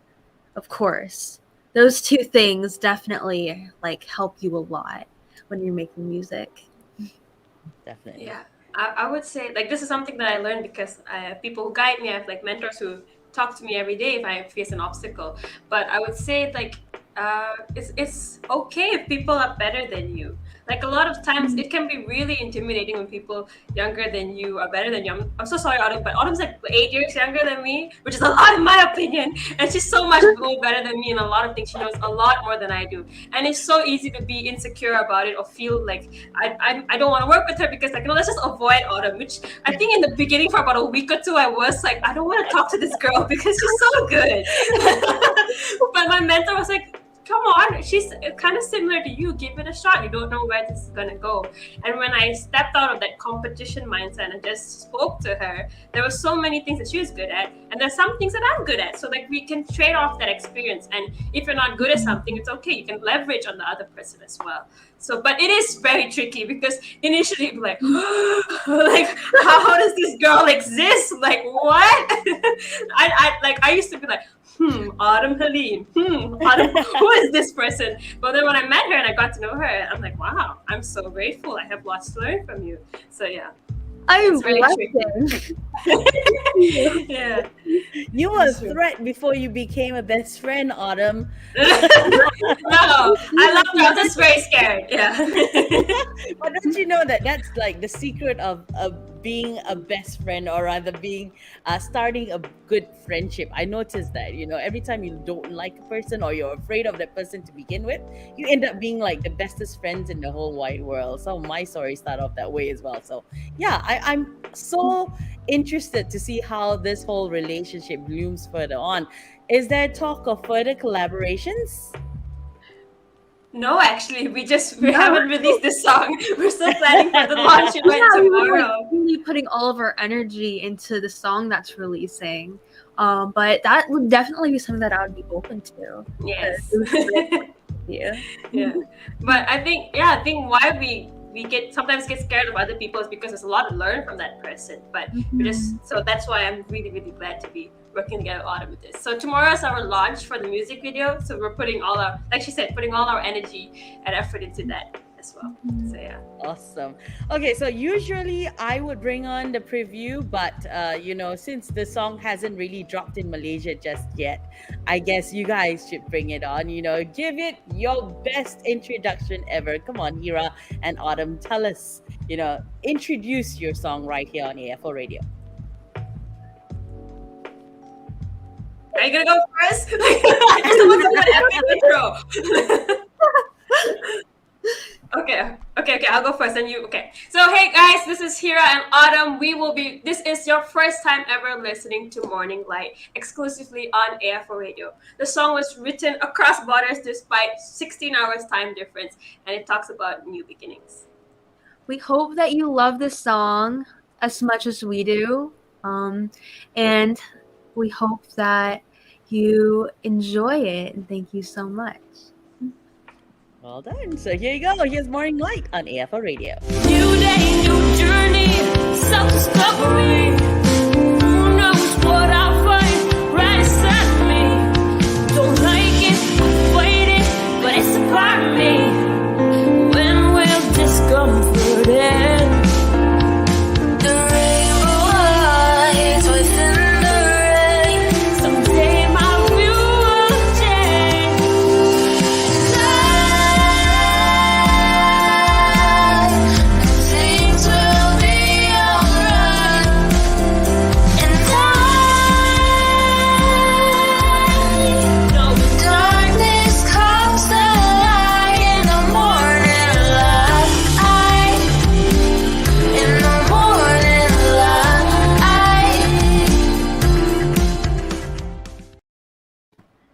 of course. Those two things definitely like help you a lot when you're making music. Definitely. Yeah, I would say like this is something that I learned because I have people who guide me. I have like mentors who talk to me every day if I face an obstacle. But I would say like it's okay if people are better than you. Like a lot of times it can be really intimidating when people younger than you are better than you. I'm so sorry, Autumn, but Autumn's like 8 years younger than me, which is a lot in my opinion. And she's so much more better than me in a lot of things. She knows a lot more than I do. And it's so easy to be insecure about it or feel like I don't want to work with her because like, no, let's just avoid Autumn, which I think in the beginning for about a week or two, I was like, I don't want to talk to this girl because she's so good. But my mentor was like, come on, she's kind of similar to you. Give it a shot. You don't know where this is gonna go. And when I stepped out of that competition mindset and just spoke to her, there were so many things that she was good at, and there's some things that I'm good at. So like we can trade off that experience. And if you're not good at something, it's okay. You can leverage on the other person as well. So, but it is very tricky because initially you'd be like, like how does this girl exist? Like what? I used to be like, Autumn Helene. Autumn, who is this person? But then when I met her and I got to know her, I'm like, wow, I'm so grateful. I have lots to learn from you. So yeah, I'm it's really blessed. yeah. You were a threat before you became a best friend, Autumn. No, I love her. I'm just very scared. Yeah. But don't you know that that's like the secret of being a best friend, or rather being starting a good friendship? I noticed that, every time you don't like a person or you're afraid of that person to begin with, you end up being like the bestest friends in the whole wide world. Some of my stories start off that way as well. So yeah, I'm so interested to see how this whole relationship blooms further on. Is there talk of further collaborations? No, actually, we No. haven't released this song. We're still planning for the launch event Yeah, we were like tomorrow. really putting all of our energy into the song that's releasing. But that would definitely be something that I would be open to. Yes. It was great with you. Yeah, but I think why we get sometimes get scared of other people is because there's a lot to learn from that person. But we just so that's why I'm really glad to be working together with Autumn with this. So tomorrow is our launch for the music video. So we're putting all our, like she said, putting all our energy and effort into that as well. So yeah. Awesome. Okay, so usually I would bring on the preview, but since the song hasn't really dropped in Malaysia just yet, I guess you guys should bring it on. Give it your best introduction ever. Come on, Heerraa and Autumn, tell us. Introduce your song right here on AFO Radio. Are you gonna go first? I still want to do an epic intro. Okay, I'll go first and you, okay. So, hey guys, this is Heerraa and Autumn. This is your first time ever listening to Morning Light, exclusively on AFO Radio. The song was written across borders despite 16 hours time difference, and it talks about new beginnings. We hope that you love this song as much as we do. And we hope that you enjoy it. And thank you so much. Well done. So here you go. Here's Morning Light on AFO Radio. New day, new journey, self-discovery. Who knows what I'll find right inside me? Don't like it, I fight it, but it's a part of me. When will discomfort end? The rainbow hides within the rain. Someday my view will change. Things will be alright. And I know the darkness comes to light in the morning light. In the morning light.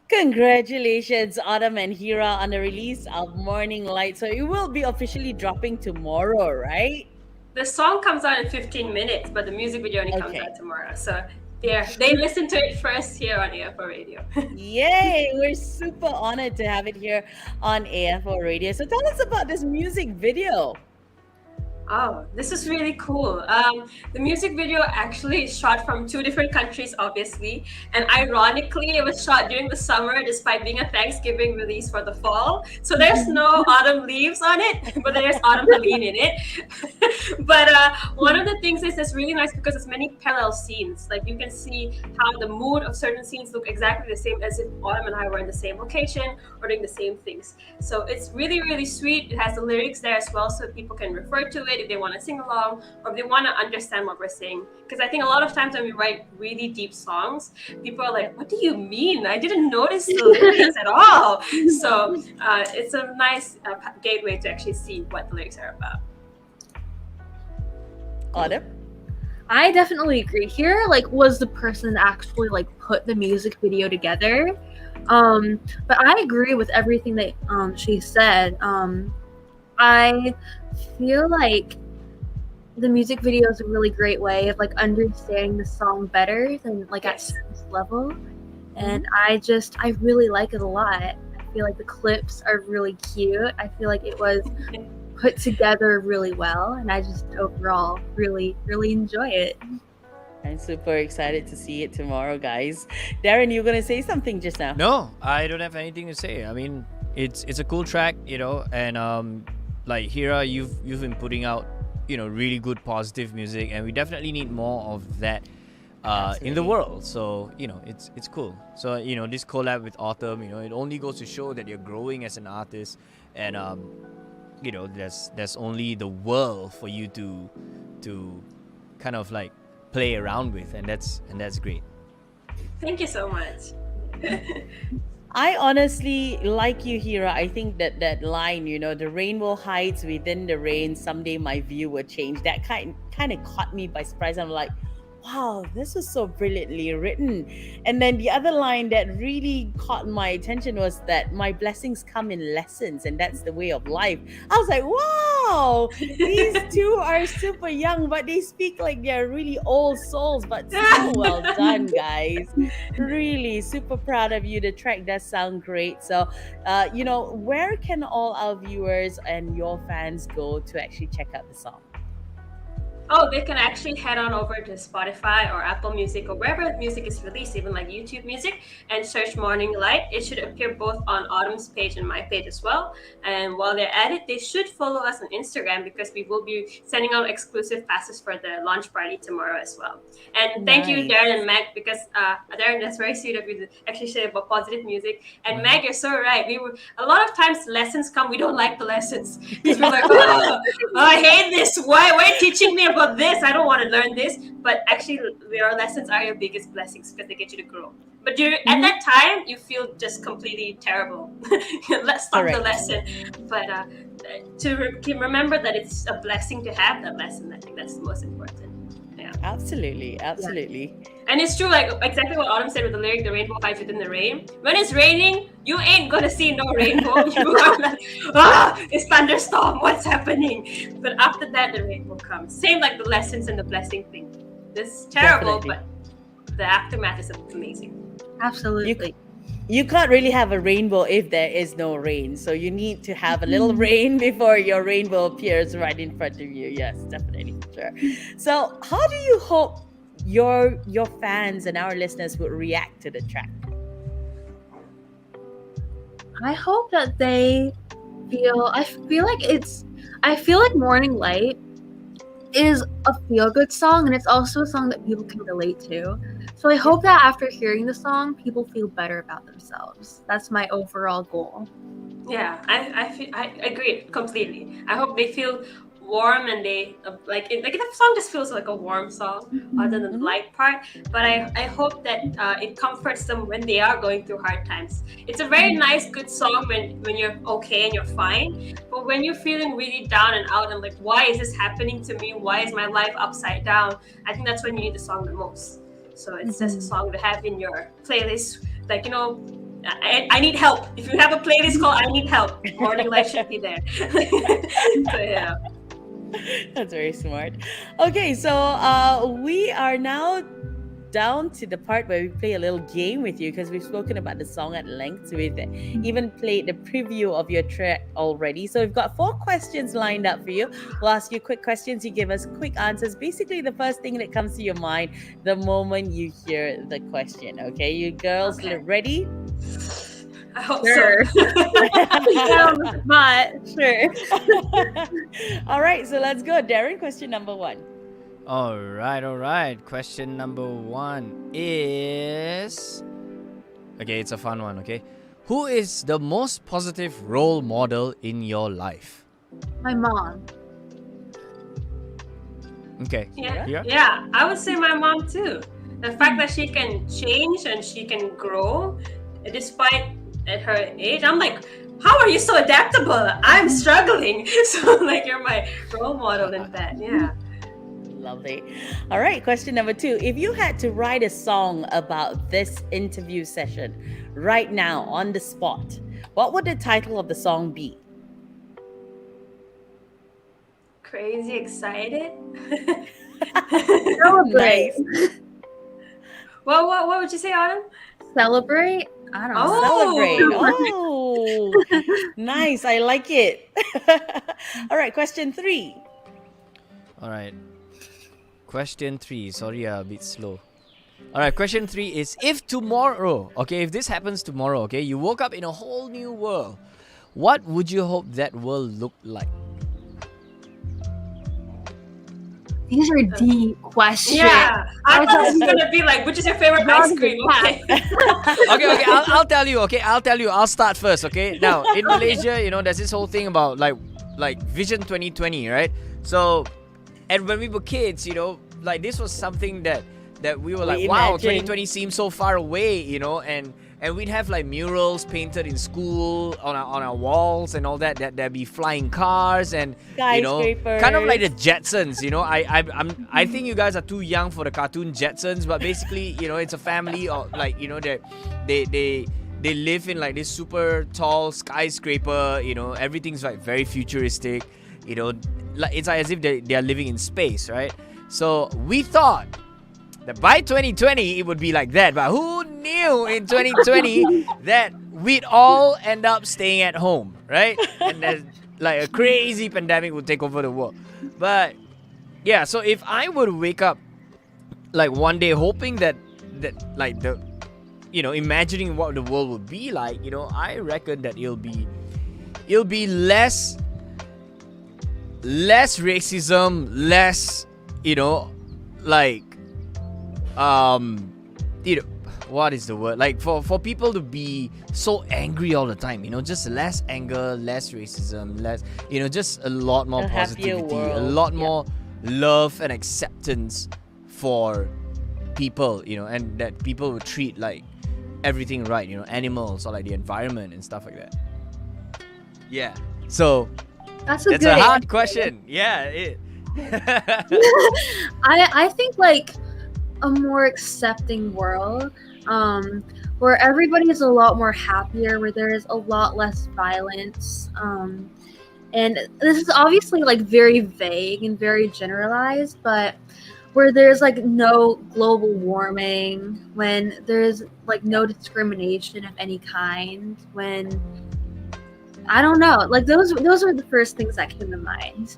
Congratulations, Autumn and Heerraa, on the release of Morning Light. So it will be officially dropping tomorrow, right? The song comes out in 15 minutes, but the music video only comes Okay. out tomorrow. So they listen to it first here on AFO Radio. Yay! We're super honored to have it here on AFO Radio. So tell us about this music video. Oh, this is really cool. The music video actually is shot from 2 different countries, obviously. And ironically, it was shot during the summer despite being a Thanksgiving release for the fall. So there's no autumn leaves on it, but there's Autumn Helene in it. But one of the things is it's really nice because it's many parallel scenes. Like you can see how the mood of certain scenes look exactly the same as if Autumn and I were in the same location or doing the same things. So it's really sweet. It has the lyrics there as well so people can refer to it if they want to sing along or if they want to understand what we're saying. Because I think a lot of times when we write really deep songs, people are like, what do you mean? I didn't notice the lyrics at all. So it's a nice gateway to actually see what the lyrics are about. Autumn? I definitely agree. Here, was the person that actually put the music video together. But I agree with everything that she said. I feel like the music video is a really great way of understanding the song better than at surface level. And I really like it a lot. I feel like the clips are really cute. I feel like it was put together really well, and I just overall really enjoy it. I'm super excited to see it tomorrow, guys. Darren, you were gonna say something just now. No, I don't have anything to say. I mean, it's a cool track, and Heerraa, you've been putting out, really good positive music, and we definitely need more of that in the world. So, it's cool. So, this collab with Autumn, it only goes to show that you're growing as an artist, and there's only the world for you to kind of play around with, and that's great. Thank you so much. I honestly like you, Heerraa. I think that line, the rainbow hides within the rain. Someday my view will change. That kind of caught me by surprise. I'm like, wow, this was so brilliantly written. And then the other line that really caught my attention was that my blessings come in lessons, and that's the way of life. I was like, wow, these two are super young, but they speak like they're really old souls, but so well done, guys. Really super proud of you. The track does sound great. So, where can all our viewers and your fans go to actually check out the song? Oh, they can actually head on over to Spotify or Apple Music or wherever music is released, even like YouTube Music, and search Morning Light. It should appear both on Autumn's page and my page as well. And while they're at it, they should follow us on Instagram because we will be sending out exclusive passes for the launch party tomorrow as well. And thank you, Nice. Darren and Meg, because Darren, that's very sweet of you to actually say about positive music. And Meg, you're so right. We were a lot of times lessons come, we don't like the lessons because we're like, oh, I hate this. Why are you teaching me about this? I don't want to learn this. But actually, your lessons are your biggest blessings because they get you to grow. But at that time, you feel just completely terrible. Let's stop the Correct. lesson. But remember that it's a blessing to have that lesson. I think that's the most important. Yeah. Absolutely, absolutely. And it's true, like exactly what Autumn said with the lyric, the rainbow hides within the rain. When it's raining, you ain't gonna see no rainbow. You are like, it's thunderstorm, what's happening? But after that, the rainbow comes. Same like the lessons and the blessing thing. This is terrible, Definitely. but the aftermath is amazing. Absolutely. You can't really have a rainbow if there is no rain. So you need to have a little rain before your rainbow appears right in front of you. Yes, definitely, for sure. So how do you hope your fans and our listeners would react to the track? I hope that they I feel like Morning Light is a feel-good song, and it's also a song that people can relate to. So I hope that after hearing the song, people feel better about themselves. That's my overall goal. Yeah, I agree completely. I hope they feel warm and they like the song just feels like a warm song other than the light part. But I hope that it comforts them when they are going through hard times. It's a very nice, good song when you're okay and you're fine. But when you're feeling really down and out and like, why is this happening to me? Why is my life upside down? I think that's when you need the song the most. So it's just a song to have in your playlist, like I need help. If you have a playlist called I Need Help, Morning Light should be there. So yeah. That's very smart. Okay, so we are now down to the part where we play a little game with you because we've spoken about the song at length. We've even played the preview of your track already. So we've got 4 questions lined up for you. We'll ask you quick questions. You give us quick answers. Basically, the first thing that comes to your mind the moment you hear the question. Okay, you girls ready? I hope Sure. so. But sure. All right, so let's go. Darren, question number 1. All right. Question number 1 is... Okay, it's a fun one, okay? Who is the most positive role model in your life? My mom. Okay. Yeah, I would say my mom too. The fact that she can change and she can grow despite at her age, I'm like, how are you so adaptable? I'm struggling. So like, you're my role model in that. Yeah. Lovely. All right, question number 2. If you had to write a song about this interview session right now on the spot, what would the title of the song be? Crazy excited. Celebrate. Nice. What would you say, Autumn? Celebrate? I don't know. Celebrate. Oh, nice. I like it. All right, question 3. All right. Question 3. Sorry, a bit slow. All right, question 3 is, if this happens tomorrow, okay, you woke up in a whole new world, what would you hope that world looked like? These are deep questions. Yeah, I thought it was gonna be like, which is your favorite ice cream? Okay. Okay, I'll tell you, okay? I'll start first, okay? Now, in Malaysia, there's this whole thing about like Vision 2020, right? So, and when we were kids, like this was something that we were like, wow, imagined. 2020 seems so far away, and and we'd have like murals painted in school on our walls and all that. There'd be flying cars and Skyscrapers. kind of like the Jetsons. I think you guys are too young for the cartoon Jetsons, but basically, it's a family of like, they live in like this super tall skyscraper. Everything's like very futuristic. Like it's like as if they are living in space, right? So we thought that by 2020 it would be like that, but who knew in 2020 that we'd all end up staying at home, right? And then like a crazy pandemic would take over the world. But yeah, so if I were to wake up like one day hoping that like the imagining what the world would be like, I reckon that it'll be less racism, less like what is the word, like for people to be so angry all the time, just less anger, less racism, less just a lot more A happier positivity, a world. lot more love and acceptance for people, and that people would treat like everything right, animals or like the environment and stuff like that. Yeah, so That's a it's good a hard answer. question. Yeah, I think like a more accepting world, where everybody is a lot more happier, where there is a lot less violence. And this is obviously like very vague and very generalized, but where there's like no global warming, when there's like no discrimination of any kind, when I don't know, like those are the first things that came to mind.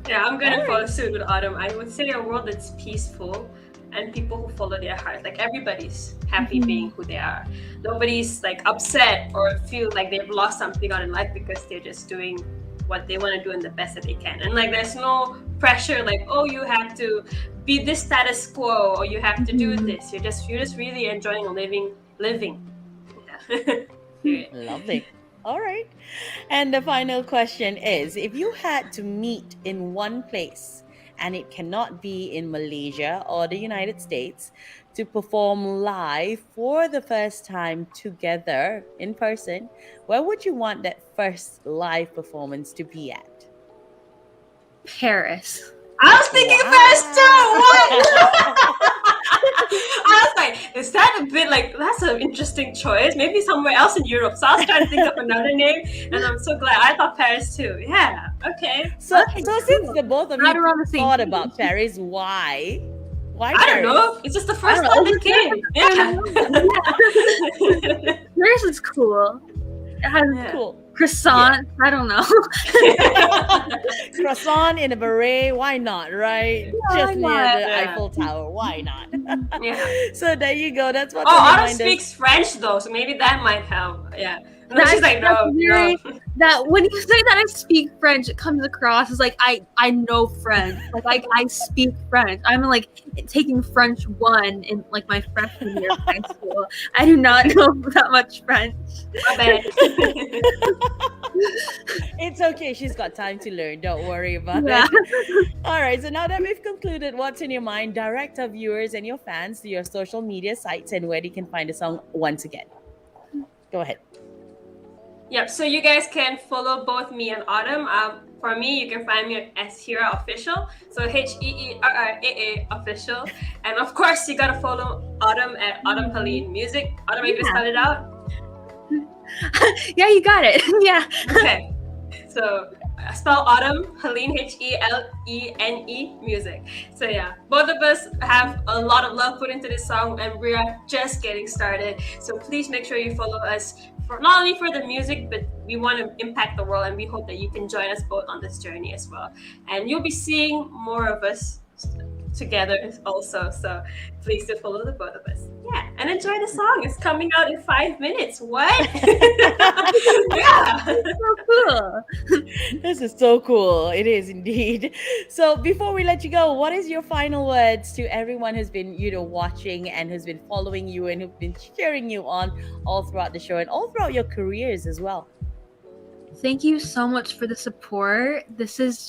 Yeah, I'm gonna follow suit with Autumn. I would say a world that's peaceful and people who follow their heart. Like everybody's happy being who they are. Nobody's like upset or feel like they've lost something out in life because they're just doing what they want to do and the best that they can. And like there's no pressure like, oh, you have to be this status quo or you have to do this. You're just really enjoying living. Yeah. Lovely. All right. And the final question is, if you had to meet in one place and it cannot be in Malaysia or the United States to perform live for the first time together in person, where would you want that first live performance to be at? Paris. I was thinking Paris too. What? I was like, is that a bit like that's an interesting choice? Maybe somewhere else in Europe. So I was trying to think of another name, and I'm so glad I thought Paris too. Yeah. Okay. So, Okay, so cool. since the both of Right you around the same thought page. about Paris, why? Why I Paris? don't know. It's just the first I thought don't that came. Yeah. Paris is cool. It has Yeah. Cool. croissant. I don't know. Croissant in a beret, why not, right? why Just near not? the Yeah. Eiffel Tower, why not? Yeah. So there you go. That's what Oh, the Autumn reminders. speaks French though, so maybe that might help. Yeah. No, That's- she's like, no, that's very- no. That when you say that I speak French, it comes across as like I know French. Like I speak French. I'm like taking French 1 in like my freshman year of high school. I do not know that much French. My bad. It's okay. She's got time to learn. Don't worry about Yeah. it. All right. So now that we've concluded what's in your mind, direct our viewers and your fans to your social media sites and where they can find the song once again. Go ahead. Yep, so you guys can follow both me and Autumn. For me, you can find me as Heerraa Official. So HEERRAA Official. And of course, you gotta follow Autumn at Autumn Helene Music. Autumn, are you gonna spell it out? Yeah, you got it. Yeah. Okay. So spell Autumn Helene HELENE Music. So yeah, both of us have a lot of love put into this song, and we are just getting started. So please make sure you follow us for not only for the music, but we want to impact the world, and we hope that you can join us both on this journey as well. And you'll be seeing more of us together also. So please do follow the both of us. Yeah, and enjoy the song. It's coming out in 5 minutes. What? Yeah. So cool. This is so cool. It is indeed. So before we let you go, what is your final words to everyone who's been, watching and who's been following you and who've been cheering you on all throughout the show and all throughout your careers as well? Thank you so much for the support. This has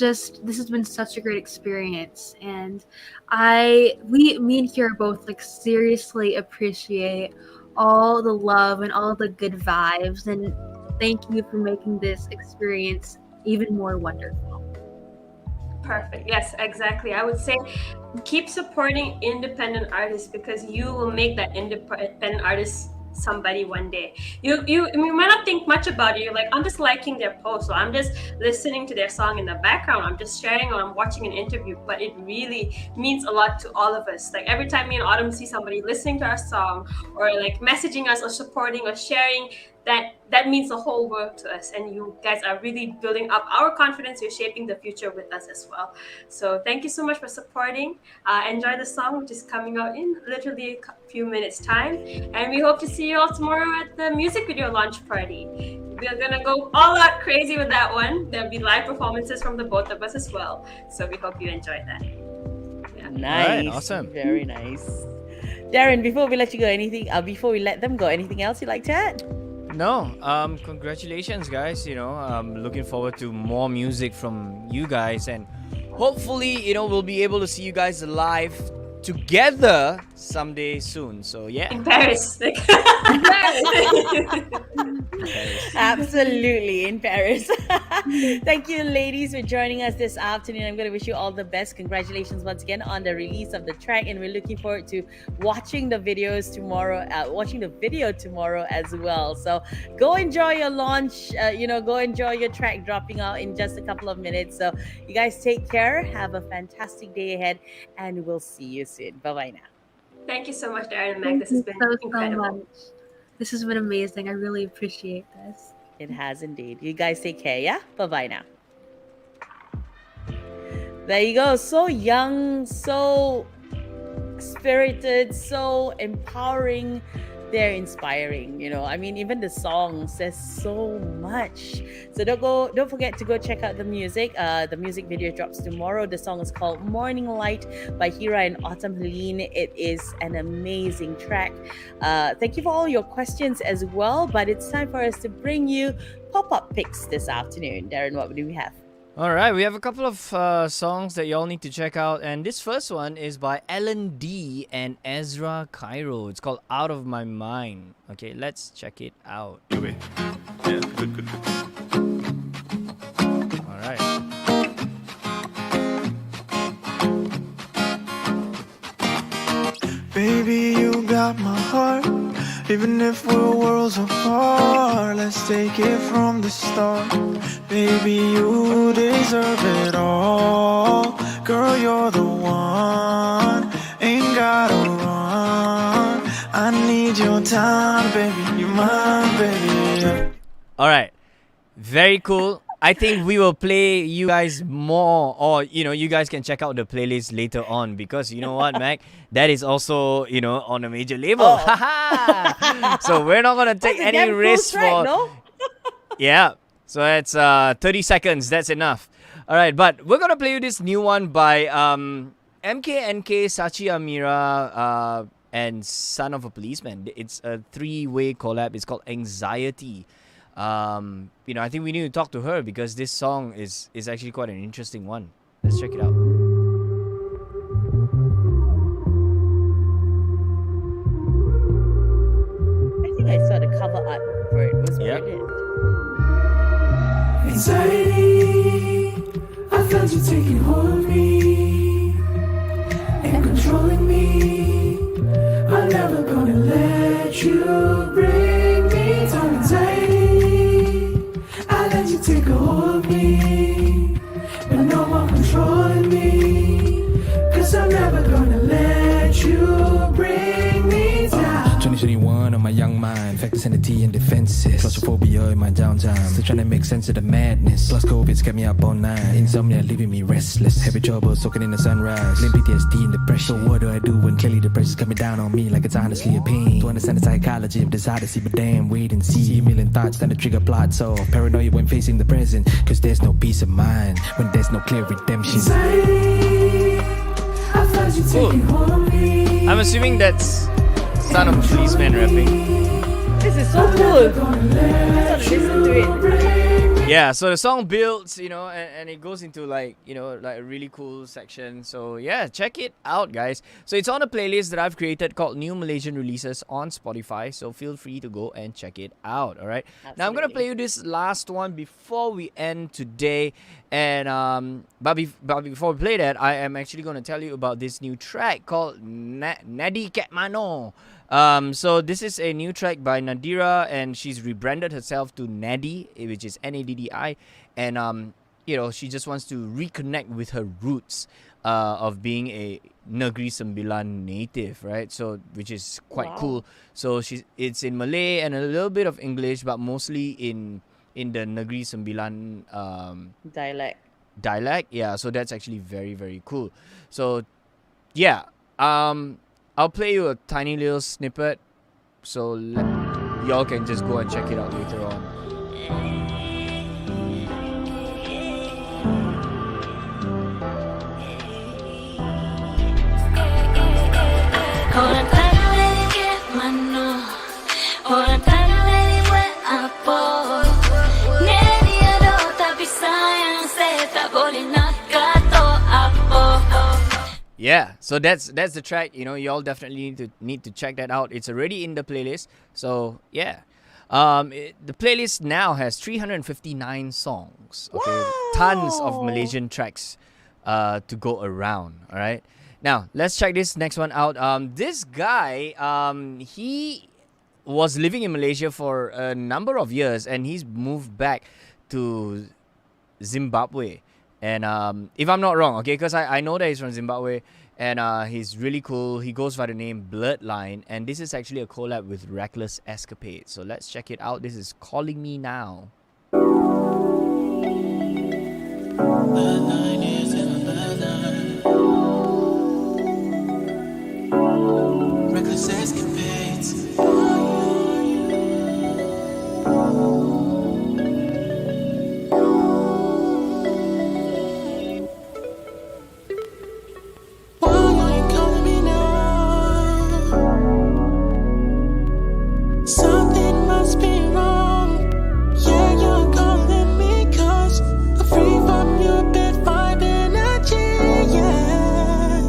been such a great experience, and me and Kira both like seriously appreciate all the love and all the good vibes. And thank you for making this experience even more wonderful. Perfect. Yes, exactly. I would say keep supporting independent artists because you will make that independent artist somebody one day. You might not think much about it. You're like, I'm just liking their post, or I'm just listening to their song in the background, I'm just sharing, or I'm watching an interview. But it really means a lot to all of us. Like every time me and Autumn see somebody listening to our song, or like messaging us, or supporting, or sharing, that means the whole world to us. And you guys are really building up our confidence. You're shaping the future with us as well. So thank you so much for supporting. Enjoy the song, which is coming out in literally a few minutes time, and we hope to see you all tomorrow at the music video launch party. We're gonna go all out crazy with that one. There'll be live performances from the both of us as well, so we hope you enjoyed that. Nice. Alright, awesome. Very nice. Darren, before we let you go, before we let them go, anything else you'd like to add? No, congratulations, guys. I'm looking forward to more music from you guys, and hopefully, we'll be able to see you guys live together someday soon. So yeah. In Paris. Absolutely, in Paris. Thank you, ladies, for joining us this afternoon. I'm going to wish you all the best. Congratulations once again on the release of the track, and we're looking forward to watching the videos tomorrow, watching the video tomorrow as well. So go enjoy your launch. Go enjoy your track dropping out in just a couple of minutes. So you guys take care. Have a fantastic day ahead, and we'll see you soon. Bye-bye now. Thank you so much, Darren and Meg. This has been incredible. So much. This has been amazing. I really appreciate this. It has indeed. You guys take care, yeah? Bye-bye now. There you go. So young, so spirited, so empowering. They're inspiring, even the song says so much. So don't forget to go check out the music. The music video drops tomorrow. The song is called Morning Light by Heerraa and Autumn Helene. It is an amazing track. Thank you for all your questions as well, but it's time for us to bring you pop-up picks this afternoon. Darren, what do we have? All right, we have a couple of songs that y'all need to check out, and this first one is by Ellen D and Ezra Cairo. It's called Out of My Mind. Okay, let's check it out. All right. Baby, you got my heart. Even if we're worlds apart, let's take it from the start. Baby, you deserve it all. Girl, you're the one. Ain't gotta run. I need your time, baby. You're mine, baby. All right. Very cool. I think we will play you guys more, or you guys can check out the playlist later on, because you know what, Mac, that is also on a major label. So we're not gonna take any risks for. No? Yeah. So it's 30 seconds. That's enough. All right, but we're gonna play you this new one by MKNK, Sachi Amira, and Son of a Policeman. It's a 3-way collab. It's called Anxiety. I think we need to talk to her because this song is actually quite an interesting one. Let's check it out. I think I saw the cover art for it. It was brilliant. Anxiety, I felt you taking hold of me and controlling me. I'm never gonna let you bring me down. Anxiety, I let you take a hold of me, but no more controlling me, 'cause I'm never gonna let you bring me down. 2021 on my young mind, factor sanity and defenses, claustrophobia in my downtime, still trying to make sense of the madness, plus COVID's kept me up all night, insomnia leaving me restless, heavy trouble soaking in the sunrise, limp PTSD and depression. So what do I do when clearly the pressure's coming down on me like it's honestly a pain? To understand the psychology of this odyssey, but damn, wait and see. A million thoughts trying to trigger plots of paranoia when facing the present, 'cause there's no peace of mind when there's no clear redemption. Anxiety, I felt you taking hold of me. I'm assuming that's Son of a Policeman rapping. This is so cool. I just want to listen to it. Yeah, so the song builds, and it goes into like, like a really cool section. So yeah, check it out, guys. So it's on a playlist that I've created called New Malaysian Releases on Spotify. So feel free to go and check it out. All right. Now I'm gonna play Absolutely. you this last one before we end today. And but before we play that, I am actually gonna tell you about this new track called Nadi Ket Mano. So this is a new track by Nadira, and she's rebranded herself to Naddi, which is Naddi, and she just wants to reconnect with her roots of being a Negeri Sembilan native, right? So which is quite Wow. cool. So it's in Malay and a little bit of English, but mostly in the Negeri Sembilan Dialect. dialect. Yeah, so that's actually very very cool. So yeah, I'll play you a tiny little snippet, so y'all can just go and check it out later on. Orang Thailand ke mano, orang Thailand buat apa? Neni ada tapi sayang saya tak boleh nak kata apa. Yeah, so that's the track. Y'all definitely need to check that out. It's already in the playlist. So yeah, the playlist now has 359 songs. Okay, tons of Wow. Malaysian tracks, to go around. All right. Now let's check this next one out. This guy, he was living in Malaysia for a number of years, and he's moved back to Zimbabwe. And if I'm not wrong, okay, because I know that he's from Zimbabwe, and he's really cool. He goes by the name Bloodline, and this is actually a collab with Reckless Escapade. So let's check it out. This is Calling Me Now. Reckless escapades. Why are you calling me now? Something must be wrong. Yeah, you're calling me 'cause I'm free from your bad vibe energy. Yeah.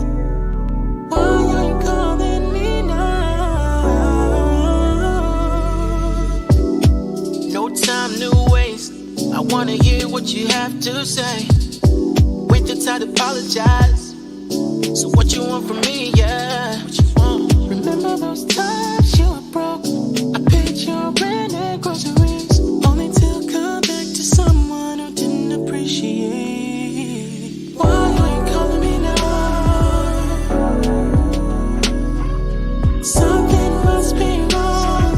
Why are you calling me now? No time to waste. I wanna hear what you have to say. Wait till time to apologize. So what you want from me, yeah? What you want? Remember those times you were broke? I paid your rent and groceries, only to come back to someone who didn't appreciate. Why are you calling me now? Something must be wrong.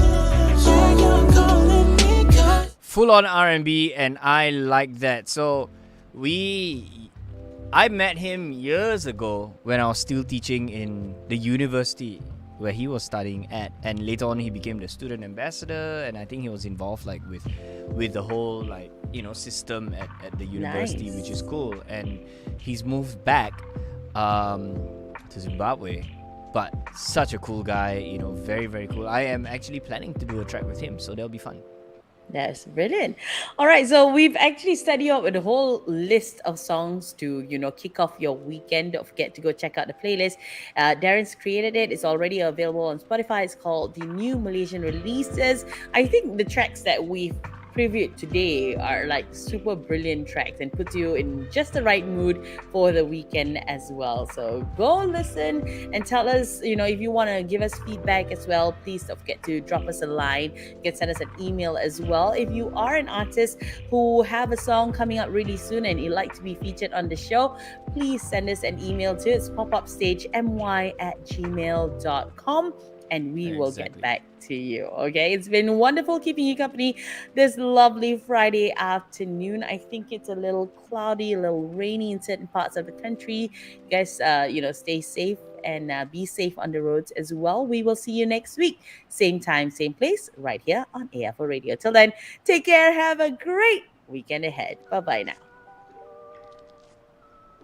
Yeah, you're calling me 'cause Full on R&B, and I like that. So I met him years ago when I was still teaching in the university where he was studying at, and later on he became the student ambassador, and I think he was involved like with the whole like system at the university, Nice. which is cool. And he's moved back to Zimbabwe, but such a cool guy, very very cool. I am actually planning to do a track with him, so that'll be fun. That's brilliant. All right, so we've actually studied out with a whole list of songs to, kick off your weekend. Don't forget to go check out the playlist. Darren's created it. It's already available on Spotify. It's called the New Malaysian Releases. I think the tracks that we've previewed today are like super brilliant tracks and puts you in just the right mood for the weekend as well. So go listen and tell us, if you want to give us feedback as well, please don't forget to drop us a line. You can send us an email as well. If you are an artist who have a song coming up really soon and you'd like to be featured on the show, please send us an email to it's popupstagemy@gmail.com, and we will get Exactly. back to you. Okay, it's been wonderful keeping you company this lovely Friday afternoon. I think it's a little cloudy, a little rainy in certain parts of the country. You guys, stay safe and be safe on the roads as well. We will see you next week, same time, same place, right here on AFO Radio. Till then, take care. Have a great weekend ahead. Bye bye now.